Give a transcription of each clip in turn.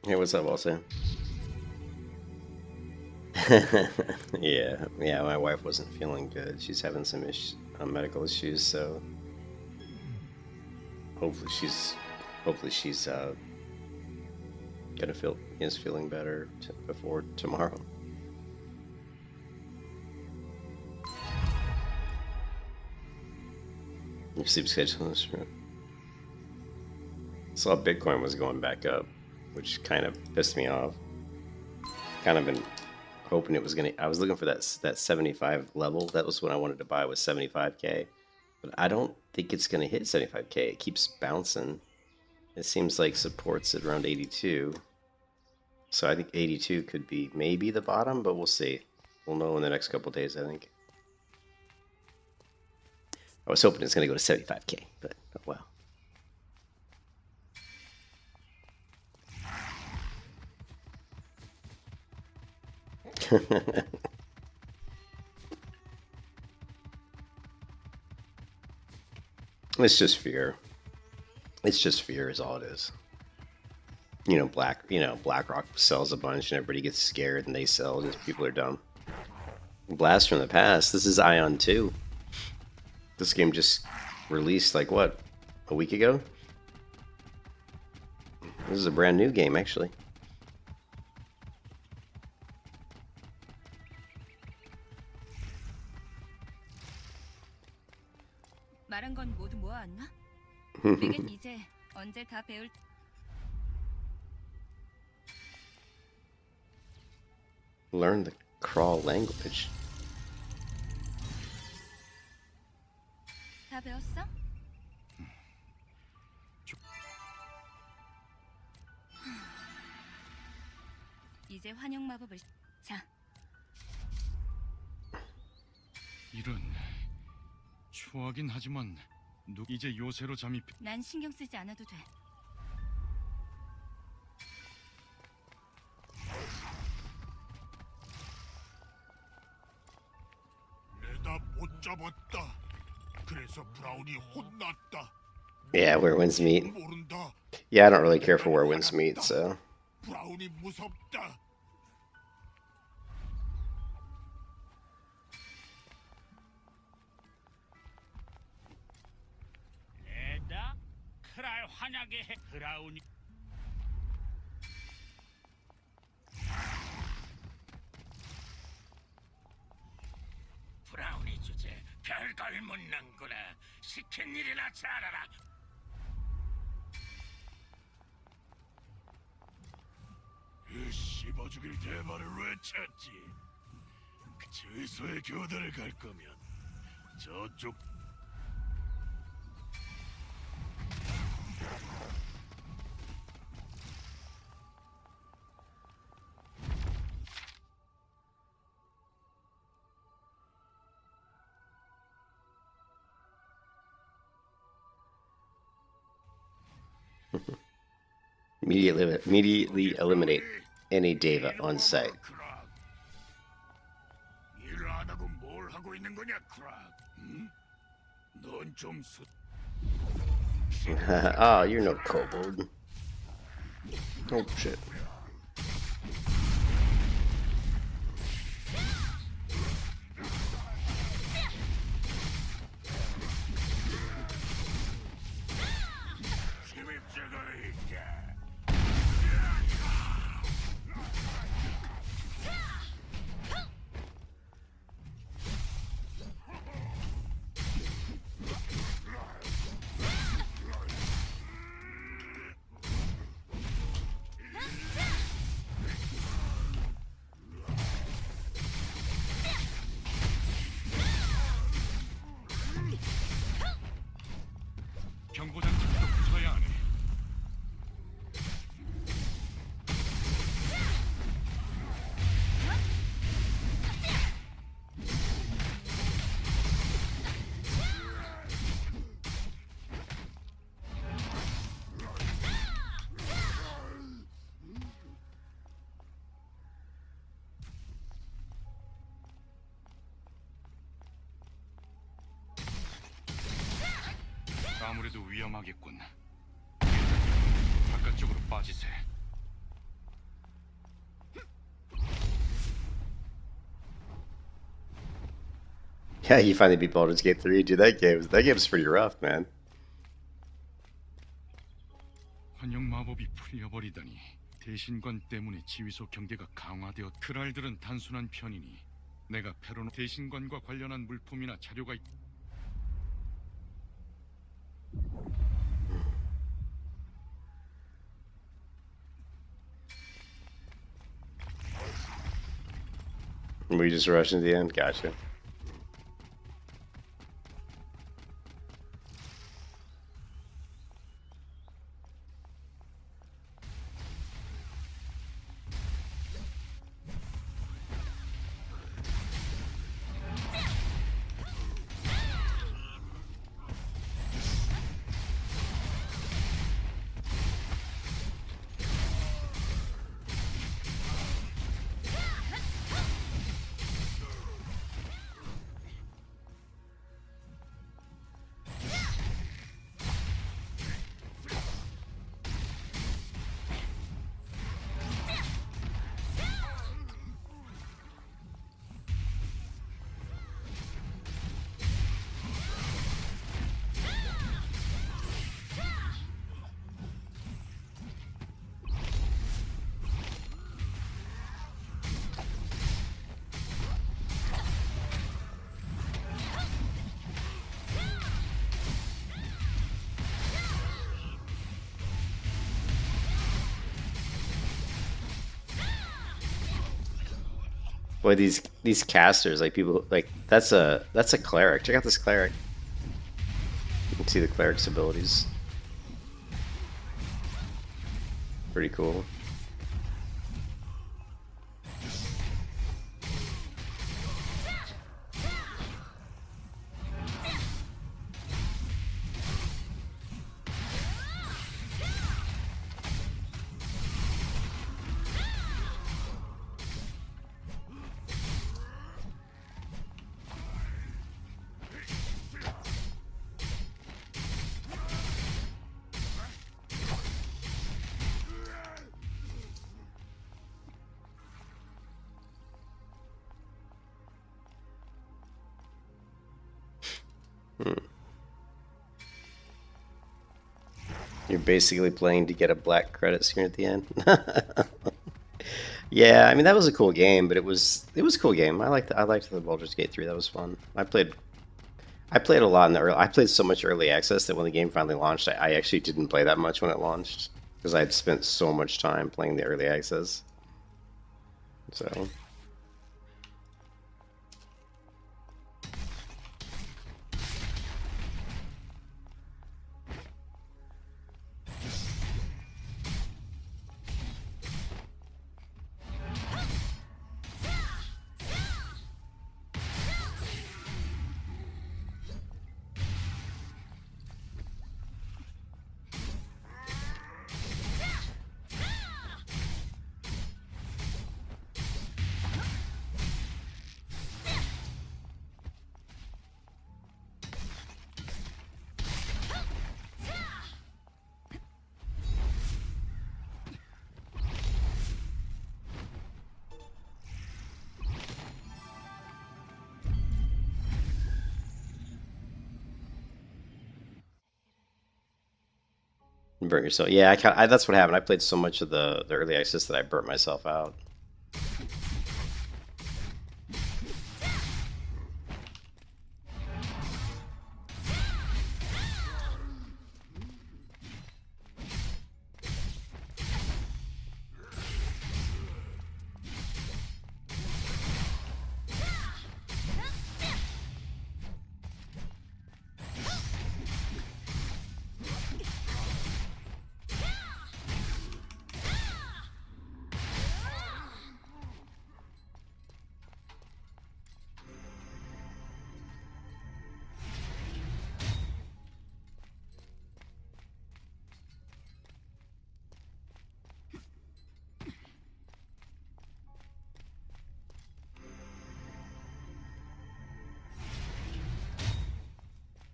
Hey, what's up, also? Yeah, my wife wasn't feeling good. She's having some medical issues, so hopefully she's hopefully she's gonna feel is feeling better before tomorrow. Your sleep schedule is true. Saw Bitcoin was going back up, which kind of pissed me off. Kind of been hoping it was gonna. I was looking for that 75 level. That was what I wanted to buy, was 75K. But I don't think it's gonna hit 75K. It keeps bouncing. It seems like support's at around 82. So I think 82 could be maybe the bottom, but we'll see. We'll know in the next couple days, I think. I was hoping it's going to go to 75K, but oh well. It's just fear. It's just fear is all it is. BlackRock sells a bunch and everybody gets scared and they sell because people are dumb. Blast from the past. This is Aion 2. This game just released like what? A week ago? This is a brand new game actually. 말한 건 모두 모아왔나? 내겐 이제 언제 다 배울 Learn the crawl language. 다 배웠어? 이제 환영 마법을 자. 이런 추하긴 하지만 이제 요새로 잠입. 난 신경 쓰지 않아도 돼. 내가 못 잡았다. 그래서 브라운이 혼났다. Yeah, where winds meet. 모른다. Yeah, I don't really care for where winds meet, so. 브라운이 무섭다. 내다 크랄 환하게 해 브라운이. 브라운이 주제 별걸 묻는구나. 시킨 일이나 잘하라. 이 씹어 죽일 대마를 왜 찾지? 그 죄수의 교대를 갈 거면 저쪽. Immediately eliminate any Deva on site. 일 안 하고 뭘 하고 있는 거냐, 크락? 응? 넌좀 Oh, you're no kobold. Oh shit. 침입자가 있다. 경보장치부터 부숴야 하네. 아무래도 위험하겠군. 바깥쪽으로 빠지세. Yeah, you finally beat Baldur's Gate 3. Dude, that game's pretty rough, man. 환영 마법이 풀려버리다니. 대신관 때문에 지휘소 경계가 강화되어 크랄들은 단순한 편이니 내가 페로노 대신관과 관련한 물품이나 자료가 We just rush into the end? Gotcha. Boy, these casters, like people, like that's a cleric. Check out this cleric. You can see the cleric's abilities. Pretty cool. You're basically playing to get a black credit screen at the end. Yeah, I mean that was a cool game, but it was a cool game. I liked the Baldur's Gate 3. That was fun. I played a lot in the early. I played so much early access that when the game finally launched, I actually didn't play that much when it launched because I'd spent so much time playing the early access. So. You burnt yourself. Yeah, that's what happened. I played so much of the early access that I burnt myself out.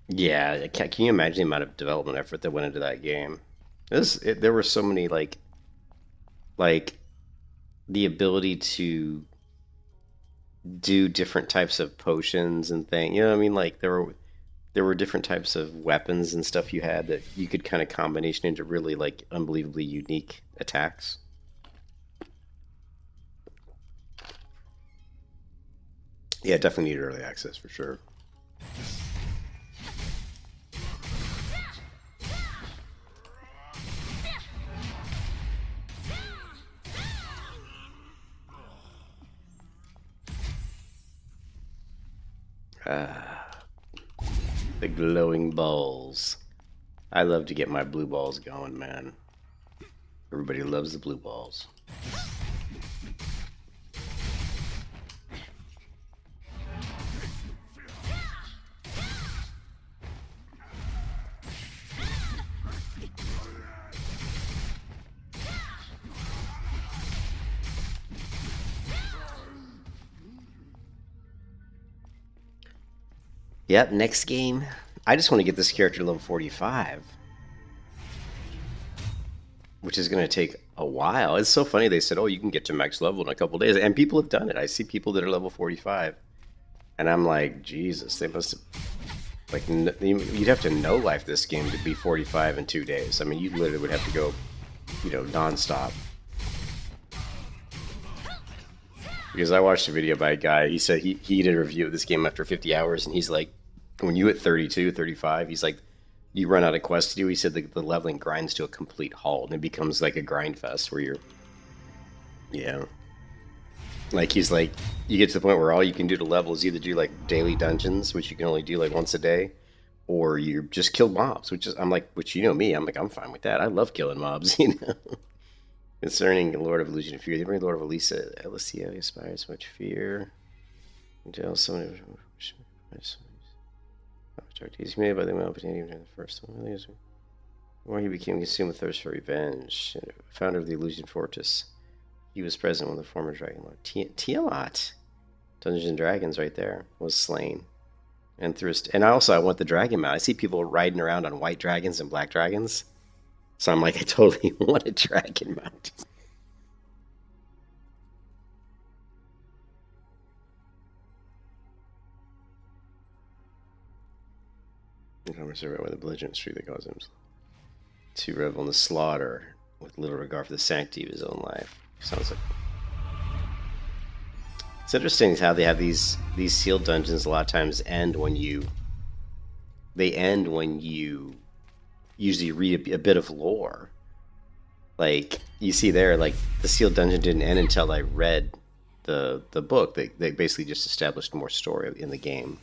Yeah, can you imagine the amount of development effort that went into that game? There were so many like the ability to do different types of potions and things. You know what I mean? Like there were different types of weapons and stuff you had that you could kind of combination into really like unbelievably unique attacks. Yeah, definitely need early access for sure. Ah, the glowing balls. I love to get my blue balls going, man. Everybody loves the blue balls. Yep, next game. I just want to get this character to level 45. Which is going to take a while. It's so funny. They said, oh, you can get to max level in a couple days. And people have done it. I see people that are level 45. And I'm like, Jesus, they must have... Like, you'd have to know life this game to be 45 in 2 days. I mean, you literally would have to go, you know, non-stop. Because I watched a video by a guy, he said he did a review of this game after 50 hours, and he's like, when you hit 32, 35, he's like, you run out of quests to do. He said the leveling grinds to a complete halt, and it becomes like a grind fest where you're, yeah. Like, he's like, you get to the point where all you can do to level is either do like daily dungeons, which you can only do like once a day, or you just kill mobs, which is, I'm like, which you know me, I'm like, I'm fine with that. I love killing mobs, you know. Concerning the Lord of Illusion and Fear, the very Lord of Alicia inspires much fear. Until someone he's made by the male, but even the first one. Or he became consumed with thirst for revenge. Founder of the Illusion Fortress. He was present when the former Dragon Lord Tiamat, Dungeons and Dragons, right there, was slain. And I want the dragon mount. I see people riding around on white dragons and black dragons. So I'm like, I totally want a dragon mount. I'm surveyed by the belligerent streak that caused him to revel in the slaughter with little regard for the sanctity of his own life. Sounds like... It's interesting how they have these sealed dungeons a lot of times end when you... They end when you usually read a bit of lore. Like, you see there, like, the sealed dungeon didn't end until I read the book. They basically just established more story in the game.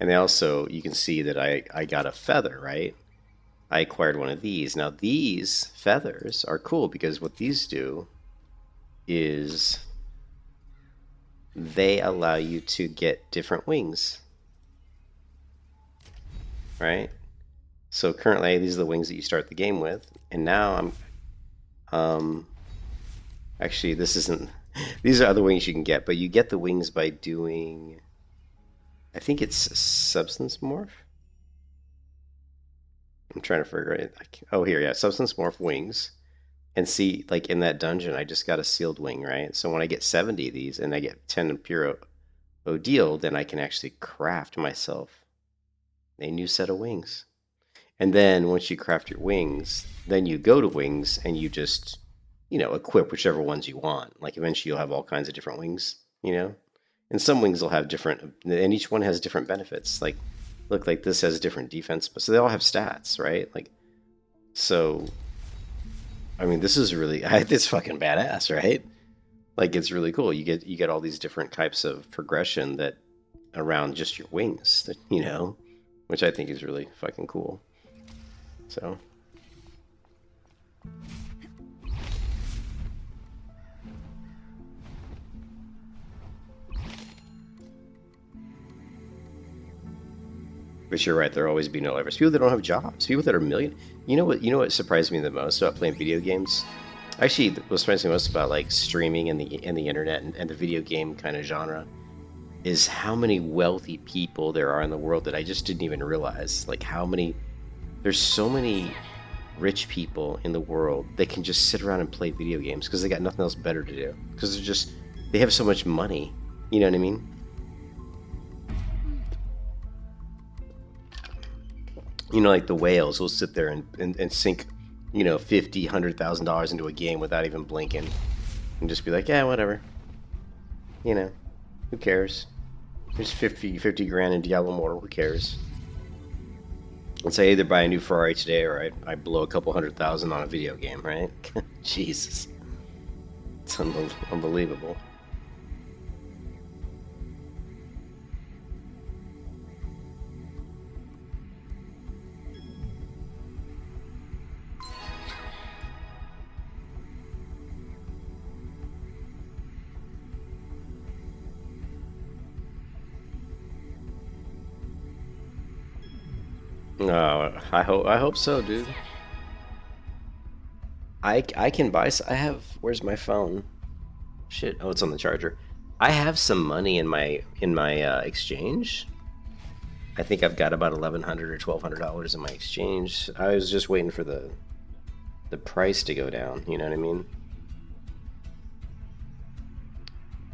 And they also, you can see that I got a feather, right? I acquired one of these. Now, these feathers are cool because what these do is they allow you to get different wings. Right? So currently, these are the wings that you start the game with. And now I'm... actually, this isn't... These are other wings you can get, but you get the wings by doing... I think it's Substance Morph. I'm trying to figure it. Oh, here, yeah, Substance Morph wings. And see, like in that dungeon, I just got a sealed wing, right? So when I get 70 of these and I get 10 Pure Odile, then I can actually craft myself a new set of wings. And then once you craft your wings, then you go to wings and you just, you know, equip whichever ones you want. Like eventually you'll have all kinds of different wings, you know? And some wings will have different, and each one has different benefits. Like, look, like this has different defense, but so they all have stats, right? Like, so, I mean, this is really, it's fucking badass, right? Like, it's really cool. You get all these different types of progression that around just your wings, you know, which I think is really fucking cool. So. But you're right, there'll always be no lovers. People that don't have jobs, people that are million. You know what surprised me the most about playing video games? Actually, what surprised me most about like streaming and the internet and the video game kind of genre is how many wealthy people there are in the world that I just didn't even realize. Like there's so many rich people in the world that can just sit around and play video games because they got nothing else better to do. Because They have so much money. You know what I mean? You know, like the whales will sit there and sink, you know, $50,000-$100,000 into a game without even blinking. And just be like, yeah, whatever. You know, who cares? There's 50 grand in Diablo Immortal, who cares? And say I either buy a new Ferrari today or I blow a couple $100,000 on a video game, right? Jesus. It's unbelievable. No, I hope so, dude. I can buy. I have. Where's my phone? Shit. Oh, it's on the charger. I have some money in my exchange. I think I've got about $1,100 or $1,200 in my exchange. I was just waiting for the price to go down. You know what I mean?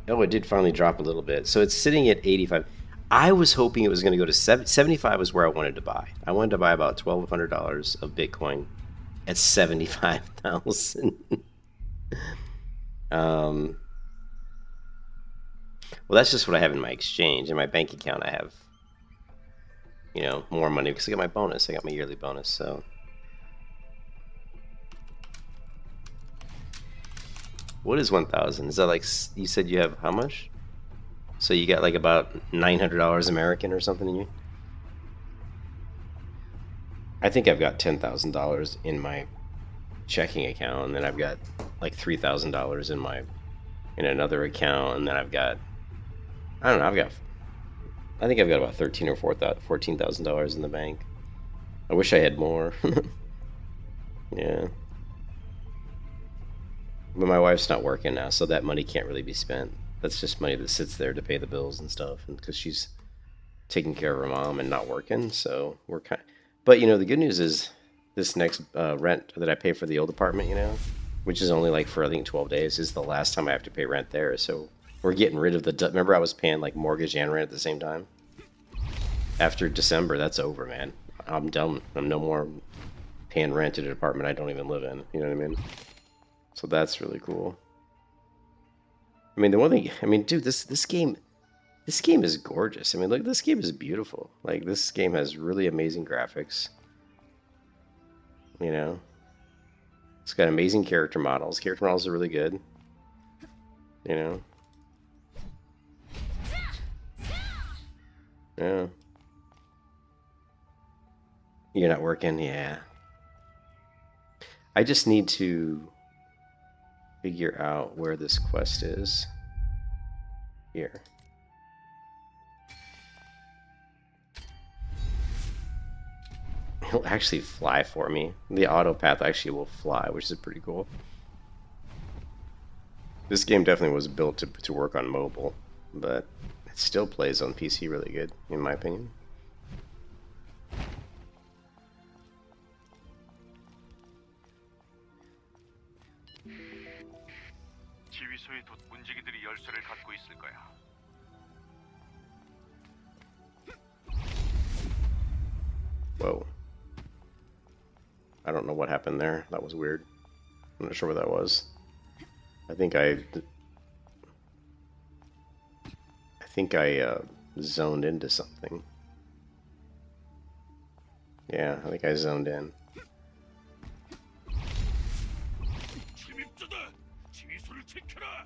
Oh, it did finally drop a little bit. So it's sitting at 85. I was hoping it was going to go to 75 was where I wanted to buy. I wanted to buy about $1,200 of Bitcoin at 75,000. Well, that's just what I have in my exchange. In my bank account, I have, you know, more money because I got my bonus. I got my yearly bonus, so. What is 1,000? Is that like, you said you have how much? So you got like about $900 American or something in you? I think I've got $10,000 in my checking account, and then I've got like $3,000 in another account, and then I've got, I don't know, I think I've got about $13,000 or $14,000 in the bank. I wish I had more. Yeah. But my wife's not working now, so that money can't really be spent. That's just money that sits there to pay the bills and stuff, and because she's taking care of her mom and not working, so we're kind of, but you know, the good news is this next rent that I pay for the old apartment, you know, which is only like for I think 12 days, is the last time I have to pay rent there. So we're getting rid of the, remember I was paying like mortgage and rent at the same time? After December, that's over, man. I'm done. I'm no more paying rent at an apartment I don't even live in, you know what I mean? So that's really cool. I mean, the one thing, I mean, dude, this game is gorgeous. I mean, look, this game is beautiful. Like, this game has really amazing graphics. You know? It's got amazing character models. Character models are really good. You know? Yeah. You're not working? Yeah. I just need to figure out where this quest is. Here. It'll actually fly for me. The auto path actually will fly, which is pretty cool. This game definitely was built to work on mobile, but it still plays on PC really good, in my opinion. 지휘소의 문지기들이 열쇠를 갖고 있을 거야. Whoa. I don't know what happened there. That was weird. I'm not sure what that was. I think I zoned into something. Yeah, I think I zoned in. 침입자다. 지휘소를 지켜라.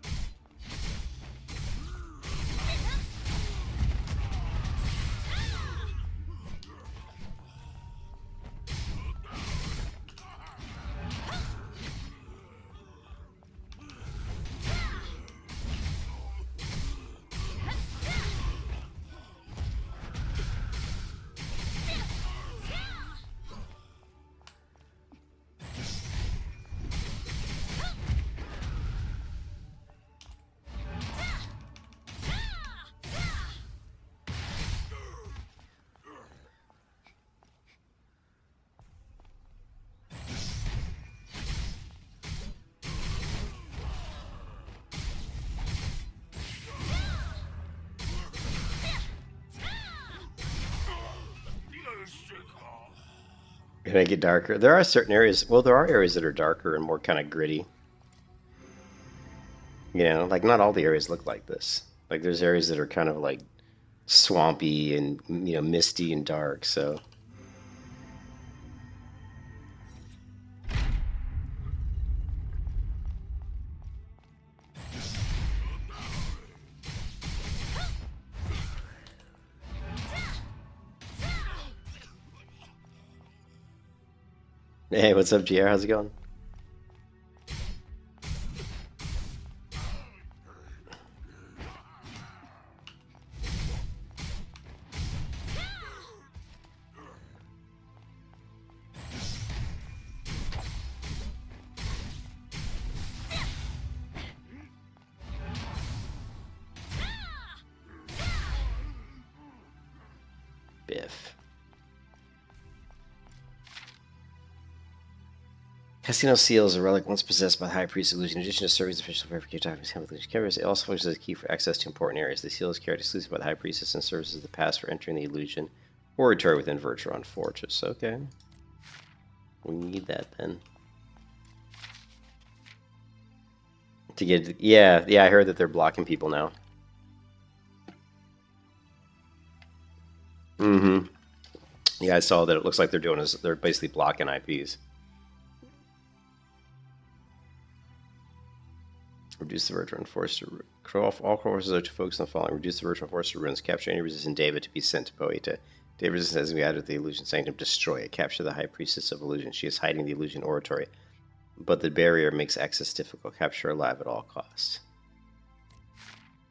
Can I get darker? There are certain areas. Well, there are areas that are darker and more kind of gritty. You know, like not all the areas look like this. Like there's areas that are kind of like swampy and misty and dark. So. Hey, what's up, GR? How's it going? Biff. Casino Seal is a relic once possessed by the High Priest Illusion. In addition to serving as official verification documents, it also functions as a key for access to important areas. The seal is carried exclusively by the High Priestess and serves as the pass for entering the Illusion Oratory within Virtuon Fortress. Okay. We need that then. To get... Yeah, I heard that they're blocking people now. Mm-hmm. Yeah, I saw that. It looks like they're basically blocking IPs. Reduce the Virtual Force to all forces are to focus on the following. Reduce the Virtual Force to ruins. Capture any resistant David to be sent to Poeta. David resistance has to be added to the Illusion Sanctum. Destroy it. Capture the High Priestess of Illusion. She is hiding the Illusion Oratory, but the barrier makes access difficult. Capture her alive at all costs.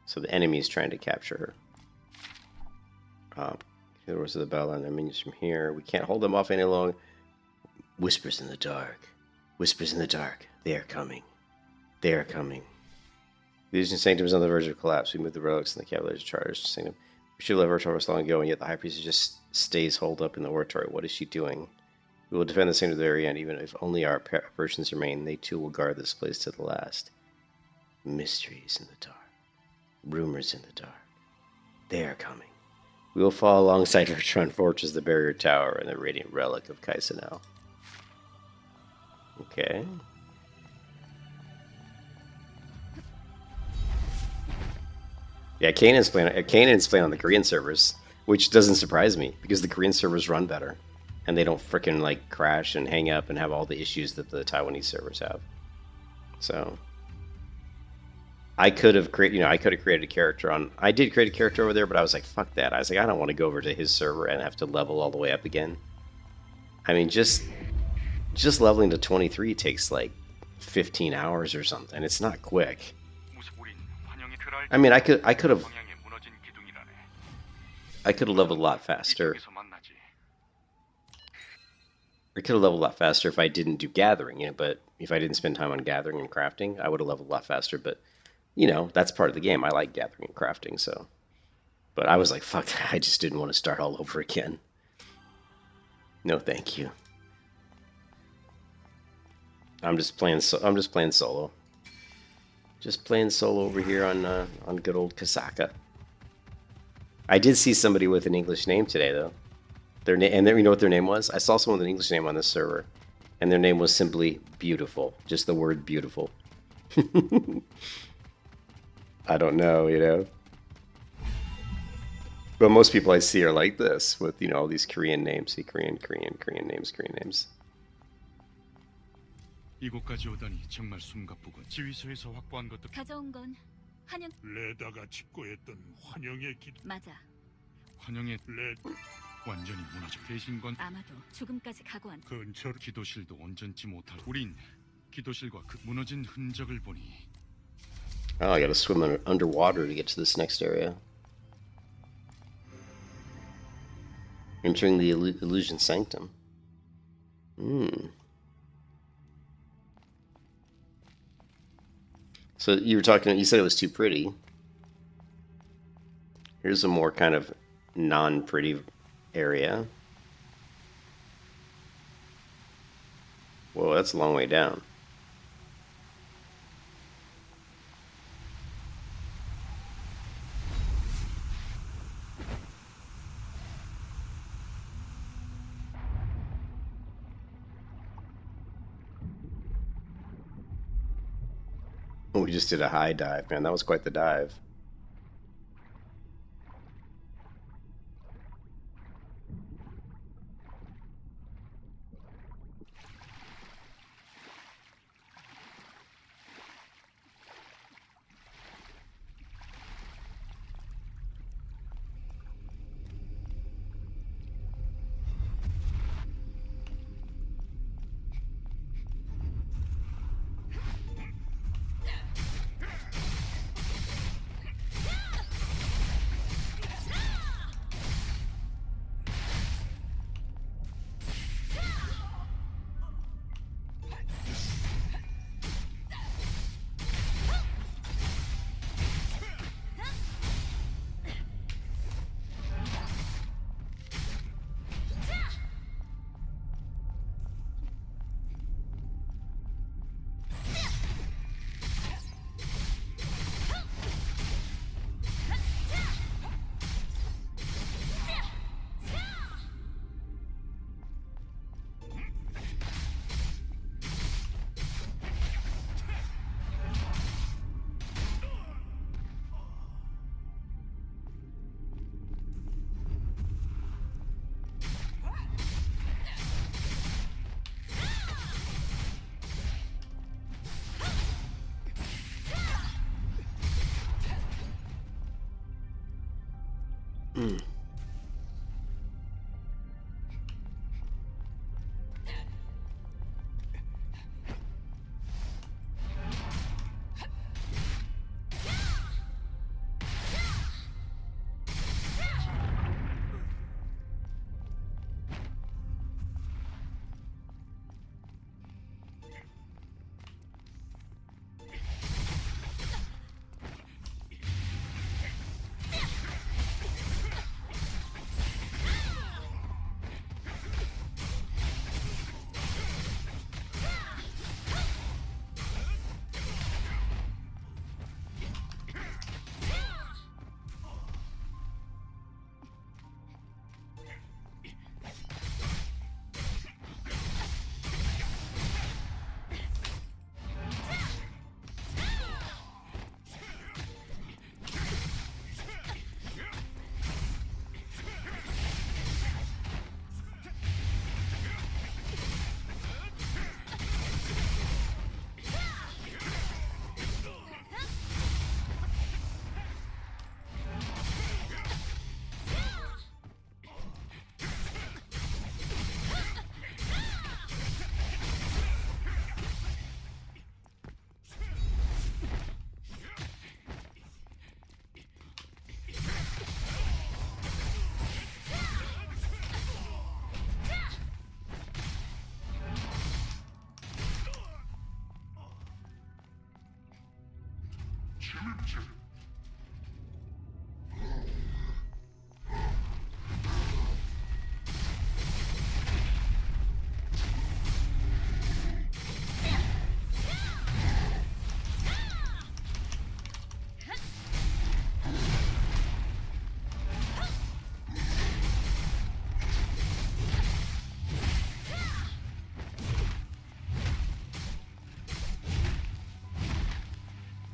So the enemy is trying to capture her. The doors of the battle and their minions from here. We can't hold them off any longer. Whispers in the dark. Whispers in the dark. They are coming. They are coming. The Illusion Sanctum is on the verge of collapse. We moved the relics and the Cavaliers charged the Sanctum. We should have left Virtual Force long ago, and yet the High Priestess just stays holed up in the Oratory. What is she doing? We will defend the Sanctum to the very end, even if only our versions remain. They too will guard this place to the last. Mysteries in the dark. Rumors in the dark. They are coming. We will fall alongside Virtuon Fortress, the Barrier Tower, and the Radiant Relic of Kaisenel. Okay. Yeah, Kanan's playing on the Korean servers, which doesn't surprise me because the Korean servers run better, and they don't frickin' like crash and hang up and have all the issues that the Taiwanese servers have. So I could have created a character on. I did create a character over there, but I was like, fuck that. I was like, I don't want to go over to his server and have to level all the way up again. I mean, just leveling to 23 takes like 15 hours or something. It's not quick. I mean, I could have leveled a lot faster. I could have leveled a lot faster if I didn't do gathering, but if I didn't spend time on gathering and crafting, I would have leveled a lot faster. But that's part of the game. I like gathering and crafting, so. But I was like, fuck that. I just didn't want to start all over again. No, thank you. I'm just playing solo. Just playing solo over here on good old Kasaka. I did see somebody with an English name today, though. You know what their name was? I saw someone with an English name on this server, and their name was simply beautiful. Just the word beautiful. I don't know, But most people I see are like this, with all these Korean names. See, Korean names. 이곳까지 오다니 정말 숨가쁘군. 지휘소에서 확보한 것도 가져온 건 환영. 레다가 집고했던 환영의 기. 맞아. 환영의 완전히 무너져. 대신건 아마도 죽음까지 각오한. 근처 기도실도 온전치 못할. 우린 기도실과 그 무너진 흔적을 보니. Oh, I gotta swim underwater to get to this next area. Entering the Illusion Sanctum. So you said it was too pretty. Here's a more kind of non-pretty area. Whoa, that's a long way down. We just did a high dive, man. That was quite the dive.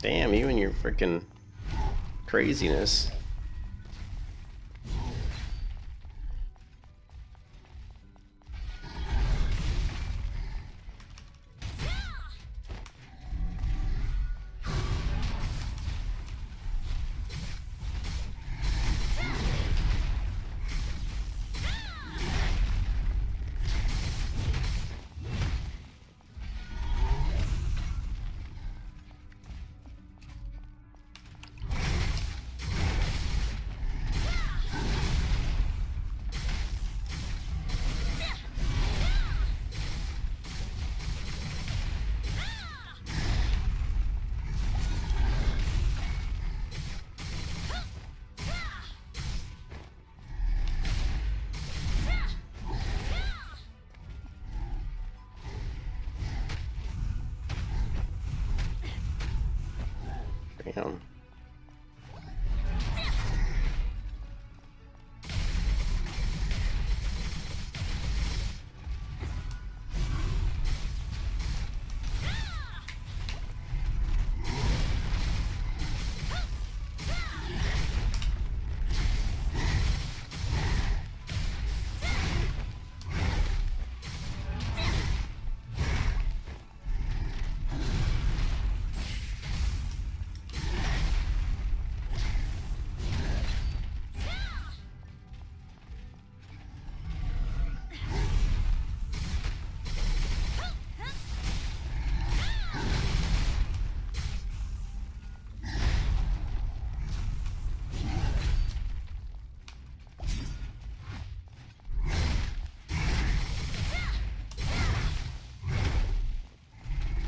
Damn, you and your freaking craziness. Damn.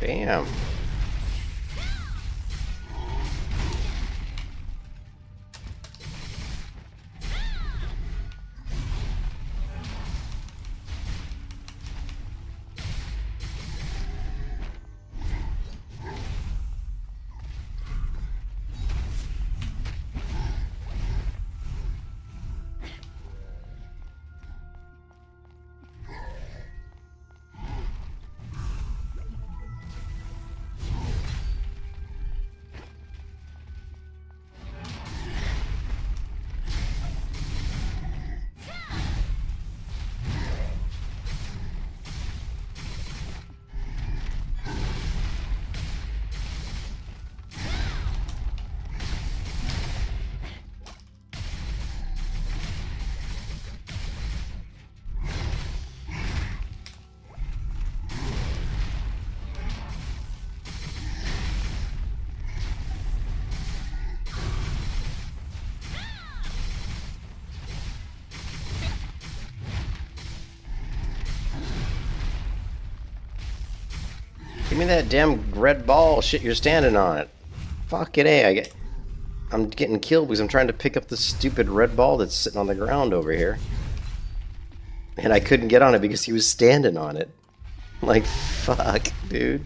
Bam. Give me that damn red ball shit you're standing on it. Fuck it, I'm getting killed because I'm trying to pick up the stupid red ball that's sitting on the ground over here. And I couldn't get on it because he was standing on it. Like, fuck, dude.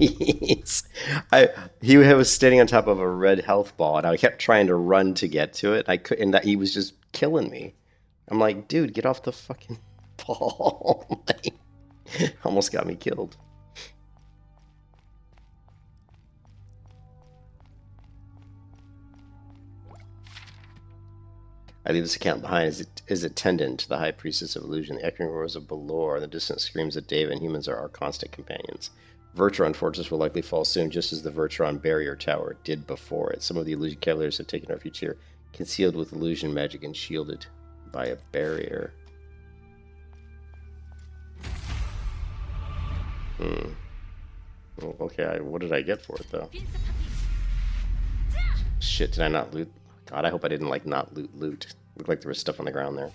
Jeez. He was standing on top of a red health ball, and I kept trying to run to get to it. I could, and that he was just killing me. I'm like, dude, get off the fucking ball! Like, almost got me killed. I leave this account behind as attendant to the High Priestess of Illusion. The echoing roars of Balor and the distant screams of Deva and humans are our constant companions. Vertron Fortress will likely fall soon, just as the Vertron Barrier Tower did before it. Some of the illusion killers have taken refuge here, concealed with illusion magic and shielded by a barrier. Well, okay, what did I get for it, though? Shit, did I not loot? God, I hope I didn't, like, not loot. Looked like there was stuff on the ground there.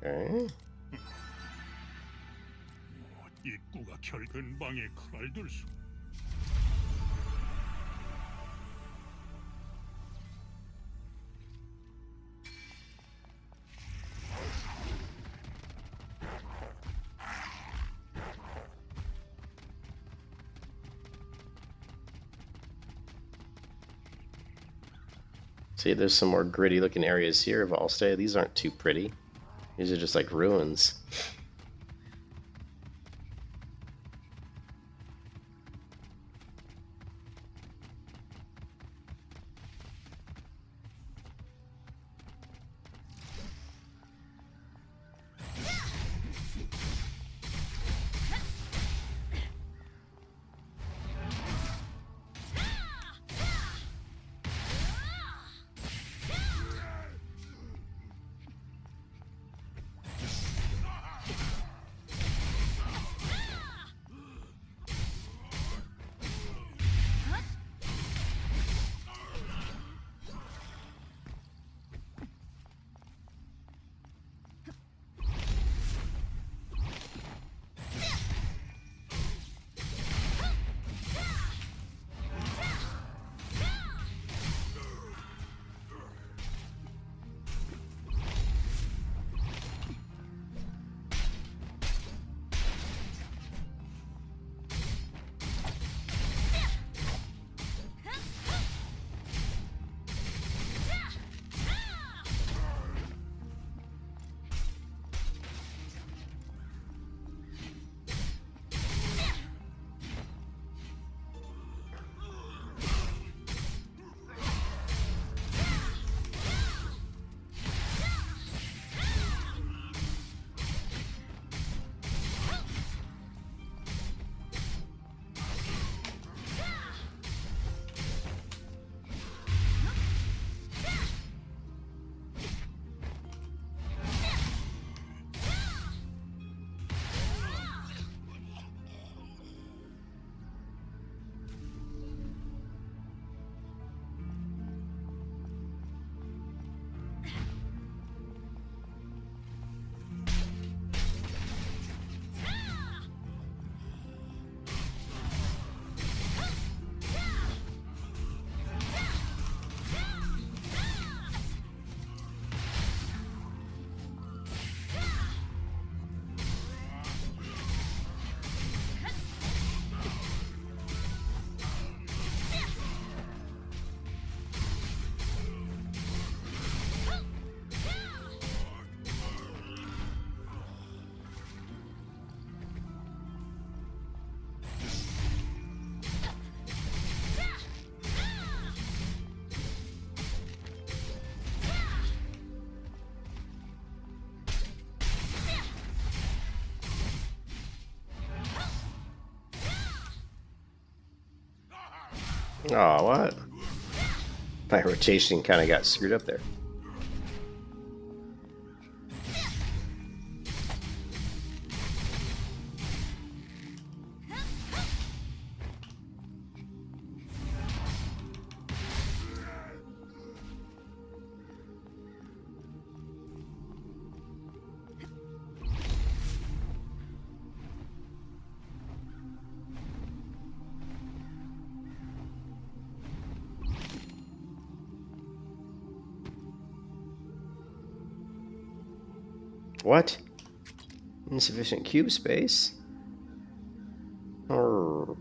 Okay. 입구가 결근방에 칼을 들 수. See, there's some more gritty looking areas here of Allstay. These aren't too pretty. These are just like ruins. Oh, what? My rotation kind of got screwed up there. What? Insufficient cube space? Arr.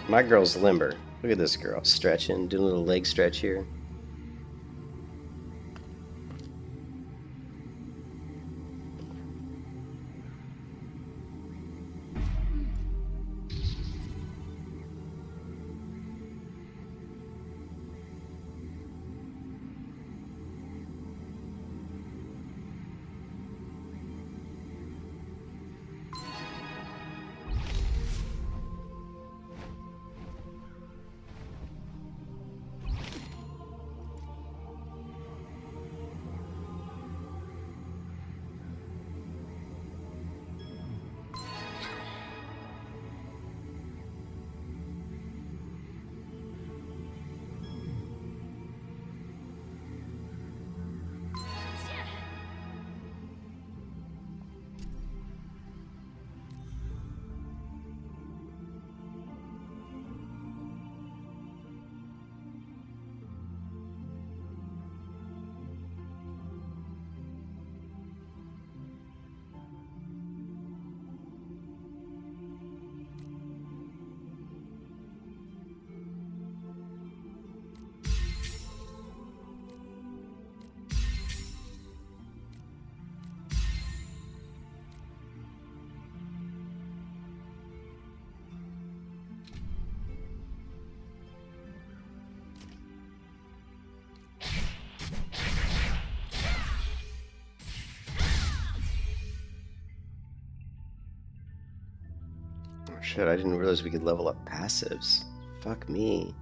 My girl's limber. Look at this girl stretching, doing a little leg stretch here. Shit, I didn't realize we could level up passives. Fuck me.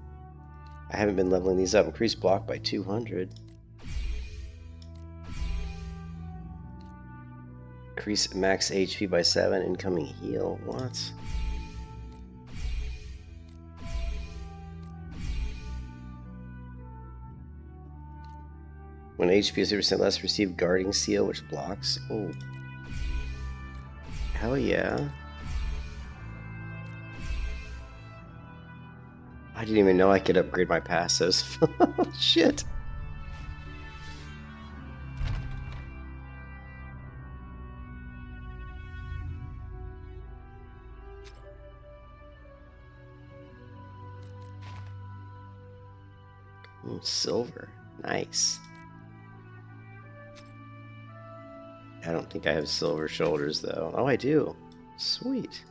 I haven't been leveling these up. Increase block by 200. Increase max HP by 7. Incoming heal. What? When HP is 0% less, receive guarding seal, which blocks. Oh. Hell yeah. I didn't even know I could upgrade my passives. Shit. Silver. Nice. I don't think I have silver shoulders though. Oh, I do. Sweet.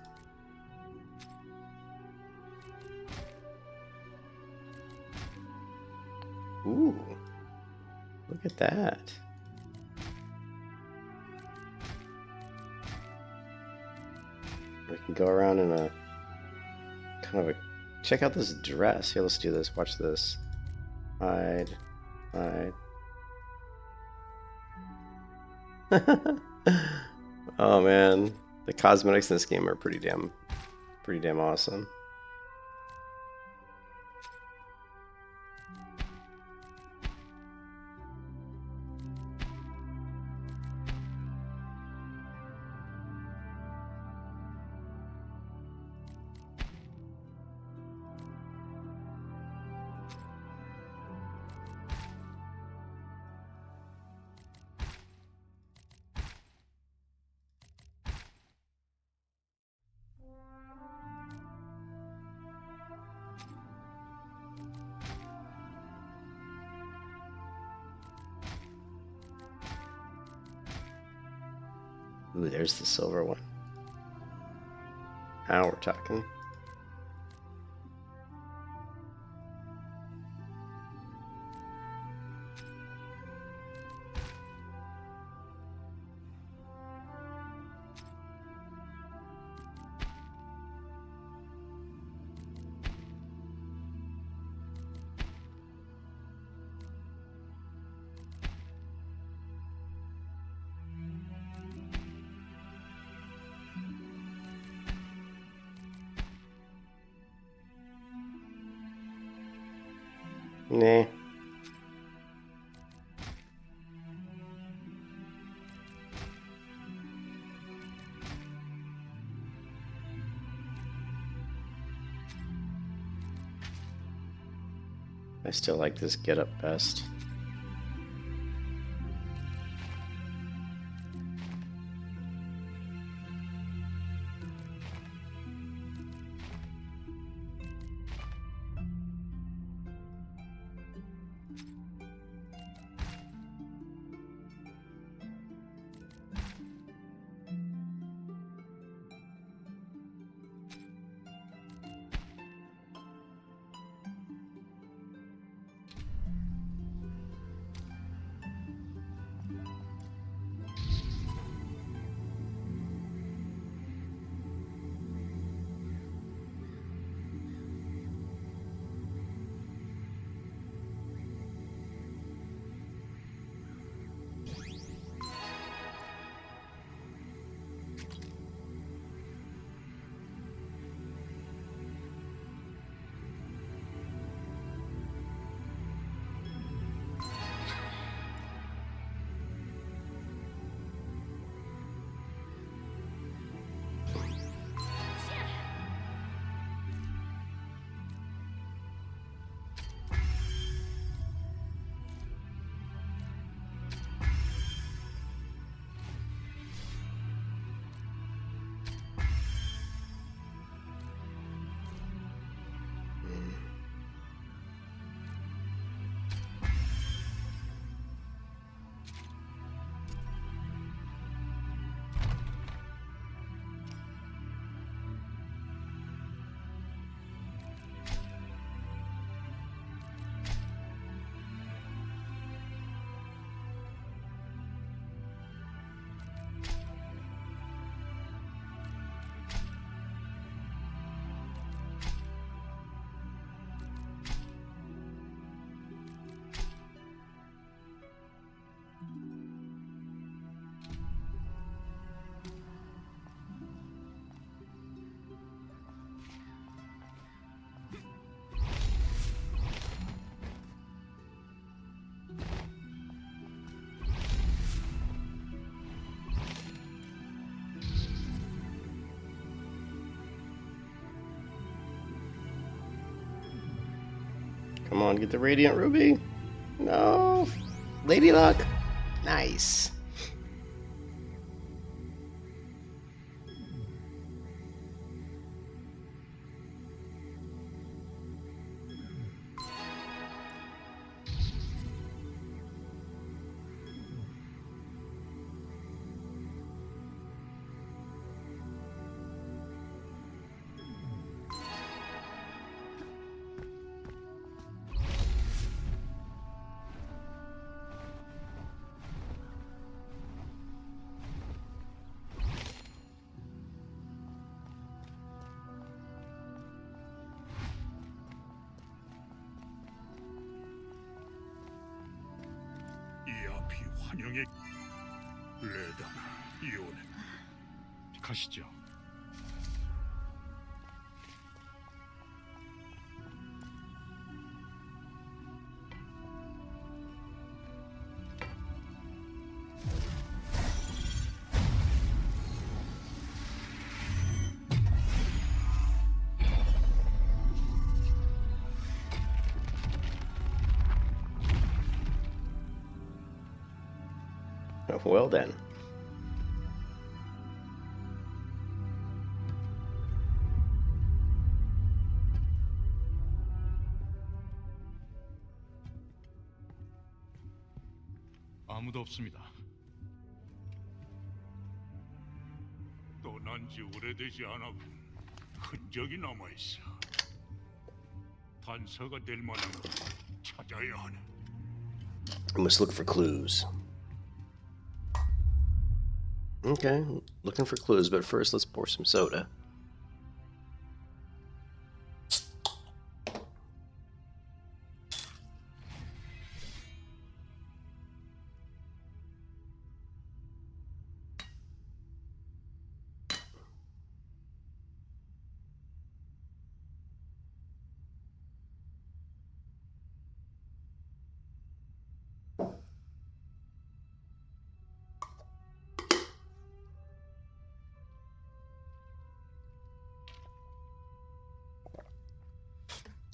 Ooh. Look at that. We can go around in a kind of a... Check out this dress. Here, let's do this. Watch this. Hide. Hide. Oh man, the cosmetics in this game are pretty damn awesome. Ooh, there's the silver one. Now we're talking. Nah. I still like this getup best. Come on, get the Radiant Ruby. No. Lady Luck. Nice. 환영의 레다나 이오네. 가시죠. Well then. 아무도 없습니다. 떠난 지 오래되지 않았고 흔적이 남아있어. 단서가 될 만한 걸 찾아야 하네. I must look for clues. Okay, looking for clues, but first let's pour some soda.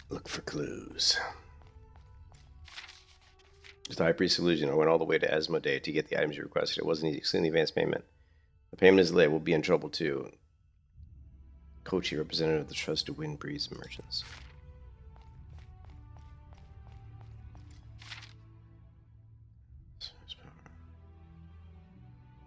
Look for clues. The High Priest illusion. I went all the way to Asmodee to get the items you requested. It wasn't easy. Extending the advance payment. The payment is late. We'll be in trouble too. Kochi, representative of the trusted Wind Breeze merchants.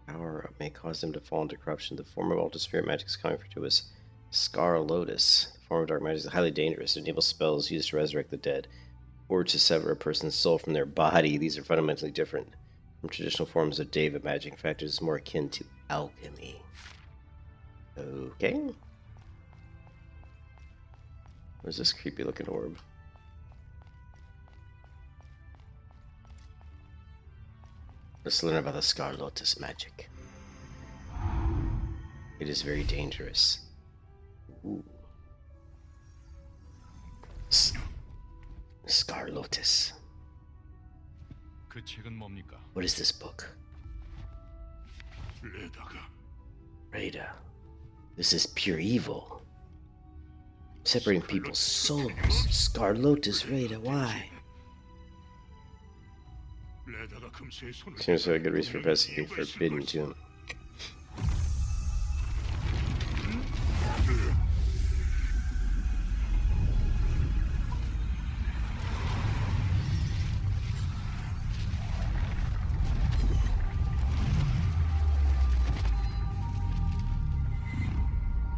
Power may cause them to fall into corruption. The form of altered spirit magic is coming to us. Scar Lotus. The form of dark magic is highly dangerous. It enables spells used to resurrect the dead or to sever a person's soul from their body. These are fundamentally different from traditional forms of David magic. In fact, it is more akin to alchemy. Okay. Where's this creepy looking orb? Let's learn about the Scar Lotus magic. It is very dangerous. Ooh. Scar Lotus. 그 책은 뭡니까? What is this book? 레다가 Rada. This is pure evil. Separating people's souls. Scar Lotus, Rada, why? 레다가 금세 손을 Seems like a good reason for investigating Forbidden Tomb.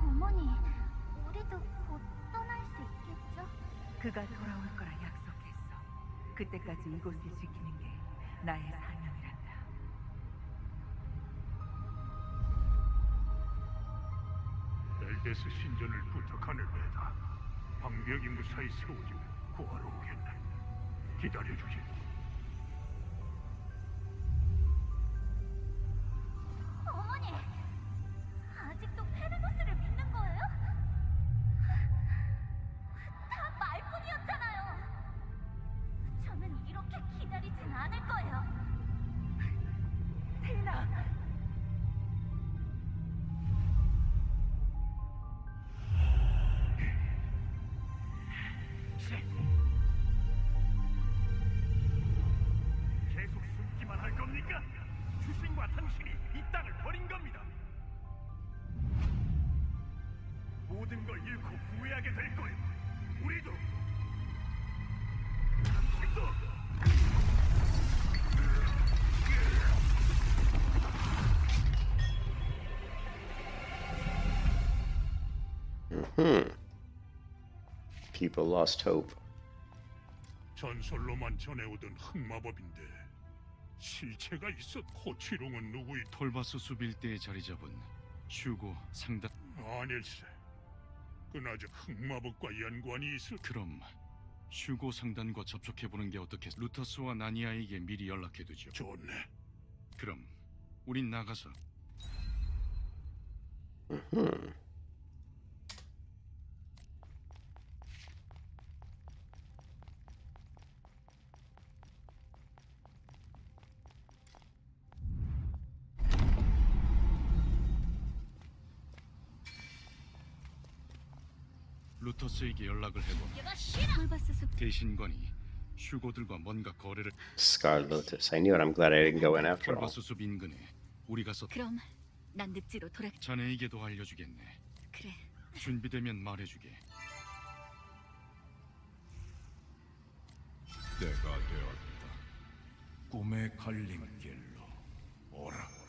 어머니, 우리도 곧 떠날 수 있겠죠? 그가 돌아올 거라 약속했어. 그때까지 이곳을 지키는 게 나의 사명이란다. 엘데스 신전을 부탁하는 레다. 방벽이 무사히 세워지면 구하러 오겠네. 기다려주지. 어머니, 아직도 페르노스를 믿는 거예요? 다 말뿐이었잖아요. 저는 이렇게 기다리진 않을 거예요. 테이나! 계속 숨기만 할 겁니까? 주신과 당신이 이 땅을 버린 겁니다. 모든 걸 잃고 후회하게 될 거예요. 우리도. 당신도. People lost hope. 전설로만 전해오던 흑마법인데 실체가 있어. 호치롱은 누구이? 톨바스 수빌대에 자리 잡은 휴고 상단. 아닐세. 그나저 흑마법과 연관이 있을. 그럼 휴고 상단과 접촉해보는 게 어떻겠? 루터스와 나니아에게 미리 연락해두죠. 좋네. 그럼 우린 나가서 Hmm. 루터스에게 연락을 해보. 폴바스 숲 대신관이 슈고들과 뭔가 거래를. Scarred Lotus. I knew it. I'm glad I didn't go in after all. 폴바스 숲 인근에 우리 가서 그럼 난 늪지로 돌아. 자네에게도 알려주겠네. 그래. 준비되면 말해주게. 때가 되었다. 꿈의 갈림길로 오라.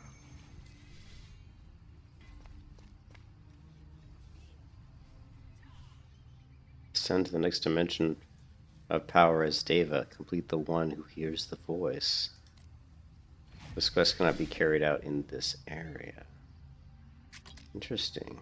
Ascend to the next dimension of power as Deva. Complete the one who hears the voice. This quest cannot be carried out in this area. Interesting.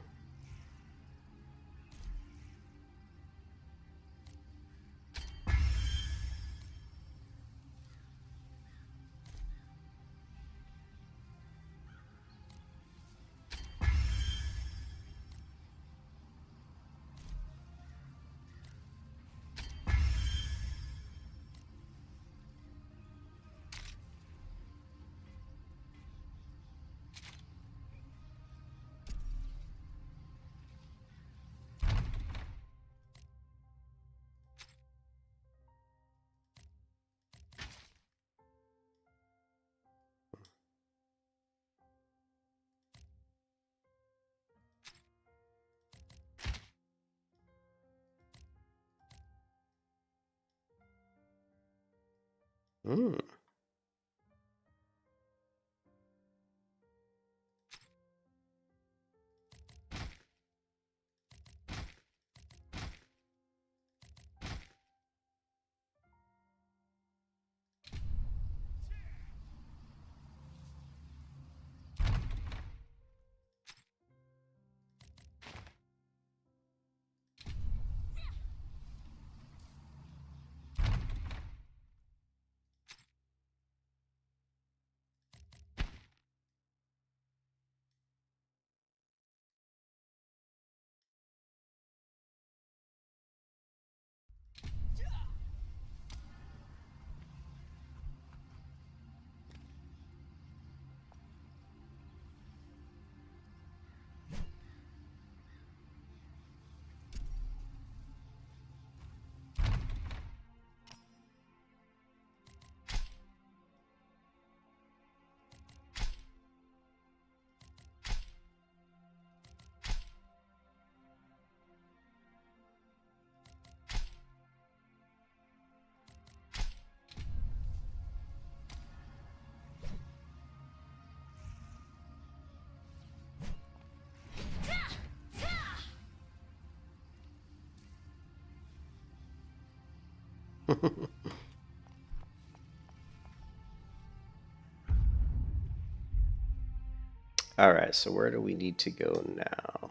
Hmm. Alright, so where do we need to go now?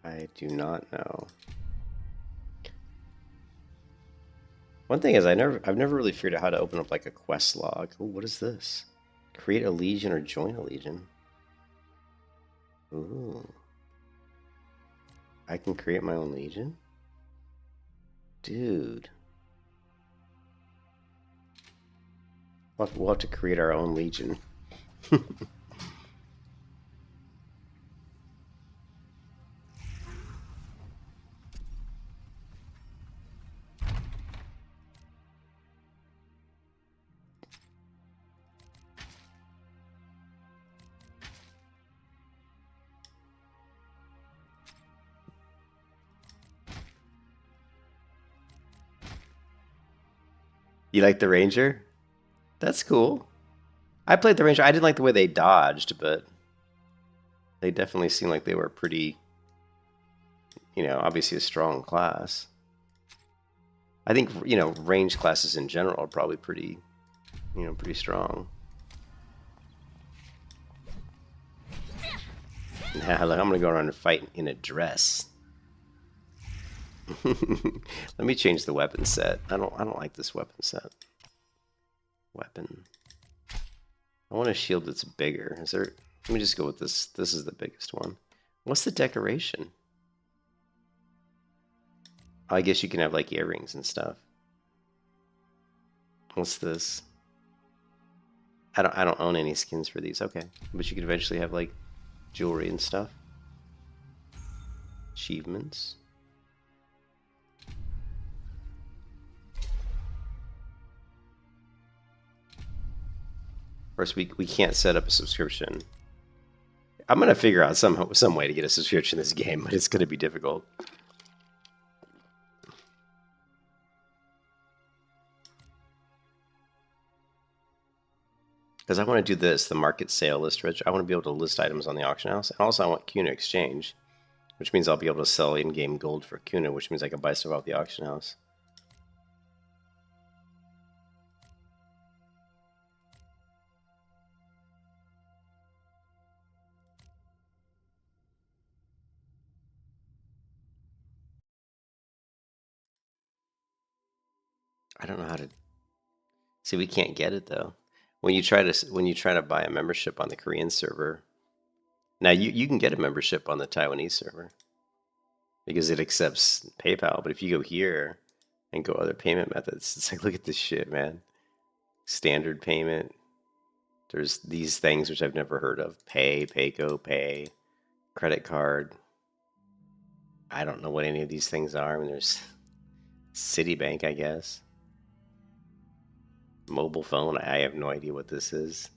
I do not know. One thing is I've never really figured out how to open up like a quest log. Oh, what is this? Create a legion or join a legion. Ooh. I can create my own legion? Dude. We'll have to create our own legion. You like the Ranger? That's cool. I played the Ranger. I didn't like the way they dodged, but they definitely seemed like they were pretty, you know, obviously a strong class. I think, you know, range classes in general are probably pretty, you know, pretty strong. Yeah, look, I'm gonna go around and fight in a dress. Let me change the weapon set. I don't like this weapon set. Weapon. I want a shield that's bigger. Is there? Let me just go with this. This is the biggest one. What's the decoration? Oh, I guess you can have like earrings and stuff. What's this? I don't own any skins for these. Okay, but you could eventually have like jewelry and stuff. Achievements. Of course, we can't set up a subscription. I'm gonna figure out some way to get a subscription in this game, but it's gonna be difficult. Because I want to do this, the market sale list rich. I want to be able to list items on the auction house, and also I want Kuna exchange, which means I'll be able to sell in-game gold for Kuna, which means I can buy stuff off the auction house. I don't know how to. See, we can't get it though. When you try to buy a membership on the Korean server, now you can get a membership on the Taiwanese server because it accepts PayPal. But if you go here and go other payment methods, it's like, look at this shit, man. Standard payment. There's these things which I've never heard of. Pay, Payco, Pay, credit card. I don't know what any of these things are. I mean, there's Citibank, I guess. Mobile phone, I have no idea what this is.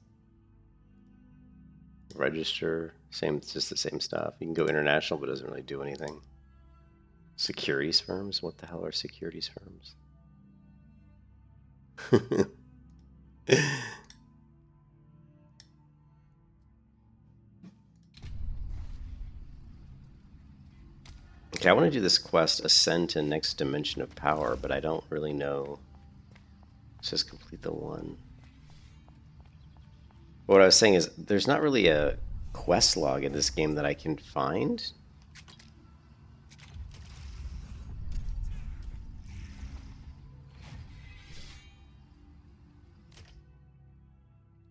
Register, same, it's just the same stuff. You can go international, but it doesn't really do anything. Securities firms? What the hell are securities firms? Okay, I want to do this quest, Ascend to Next Dimension of Power, but I don't really know. Let's just complete the one. What I was saying is, there's not really a quest log in this game that I can find.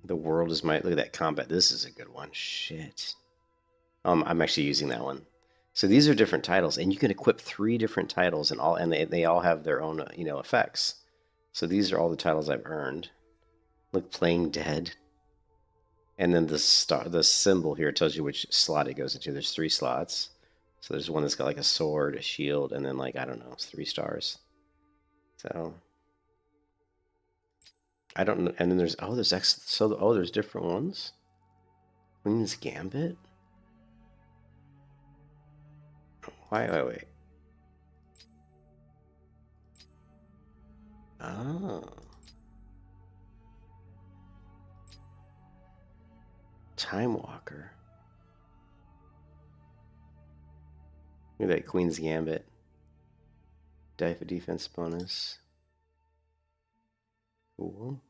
The world is my... Look at that combat. This is a good one. Shit. I'm actually using that one. So these are different titles, and you can equip 3 different titles, and they all have their own effects. So these are all the titles I've earned. Look, Playing Dead. And then the symbol here tells you which slot it goes into. There's 3 slots. So there's one that's got like a sword, a shield, and then like, I don't know, it's 3 stars. So I don't know. And then there's there's different ones. Queen's Gambit. Wait. Oh. Time Walker. Look at that Queen's Gambit. Die for defense bonus. Cool.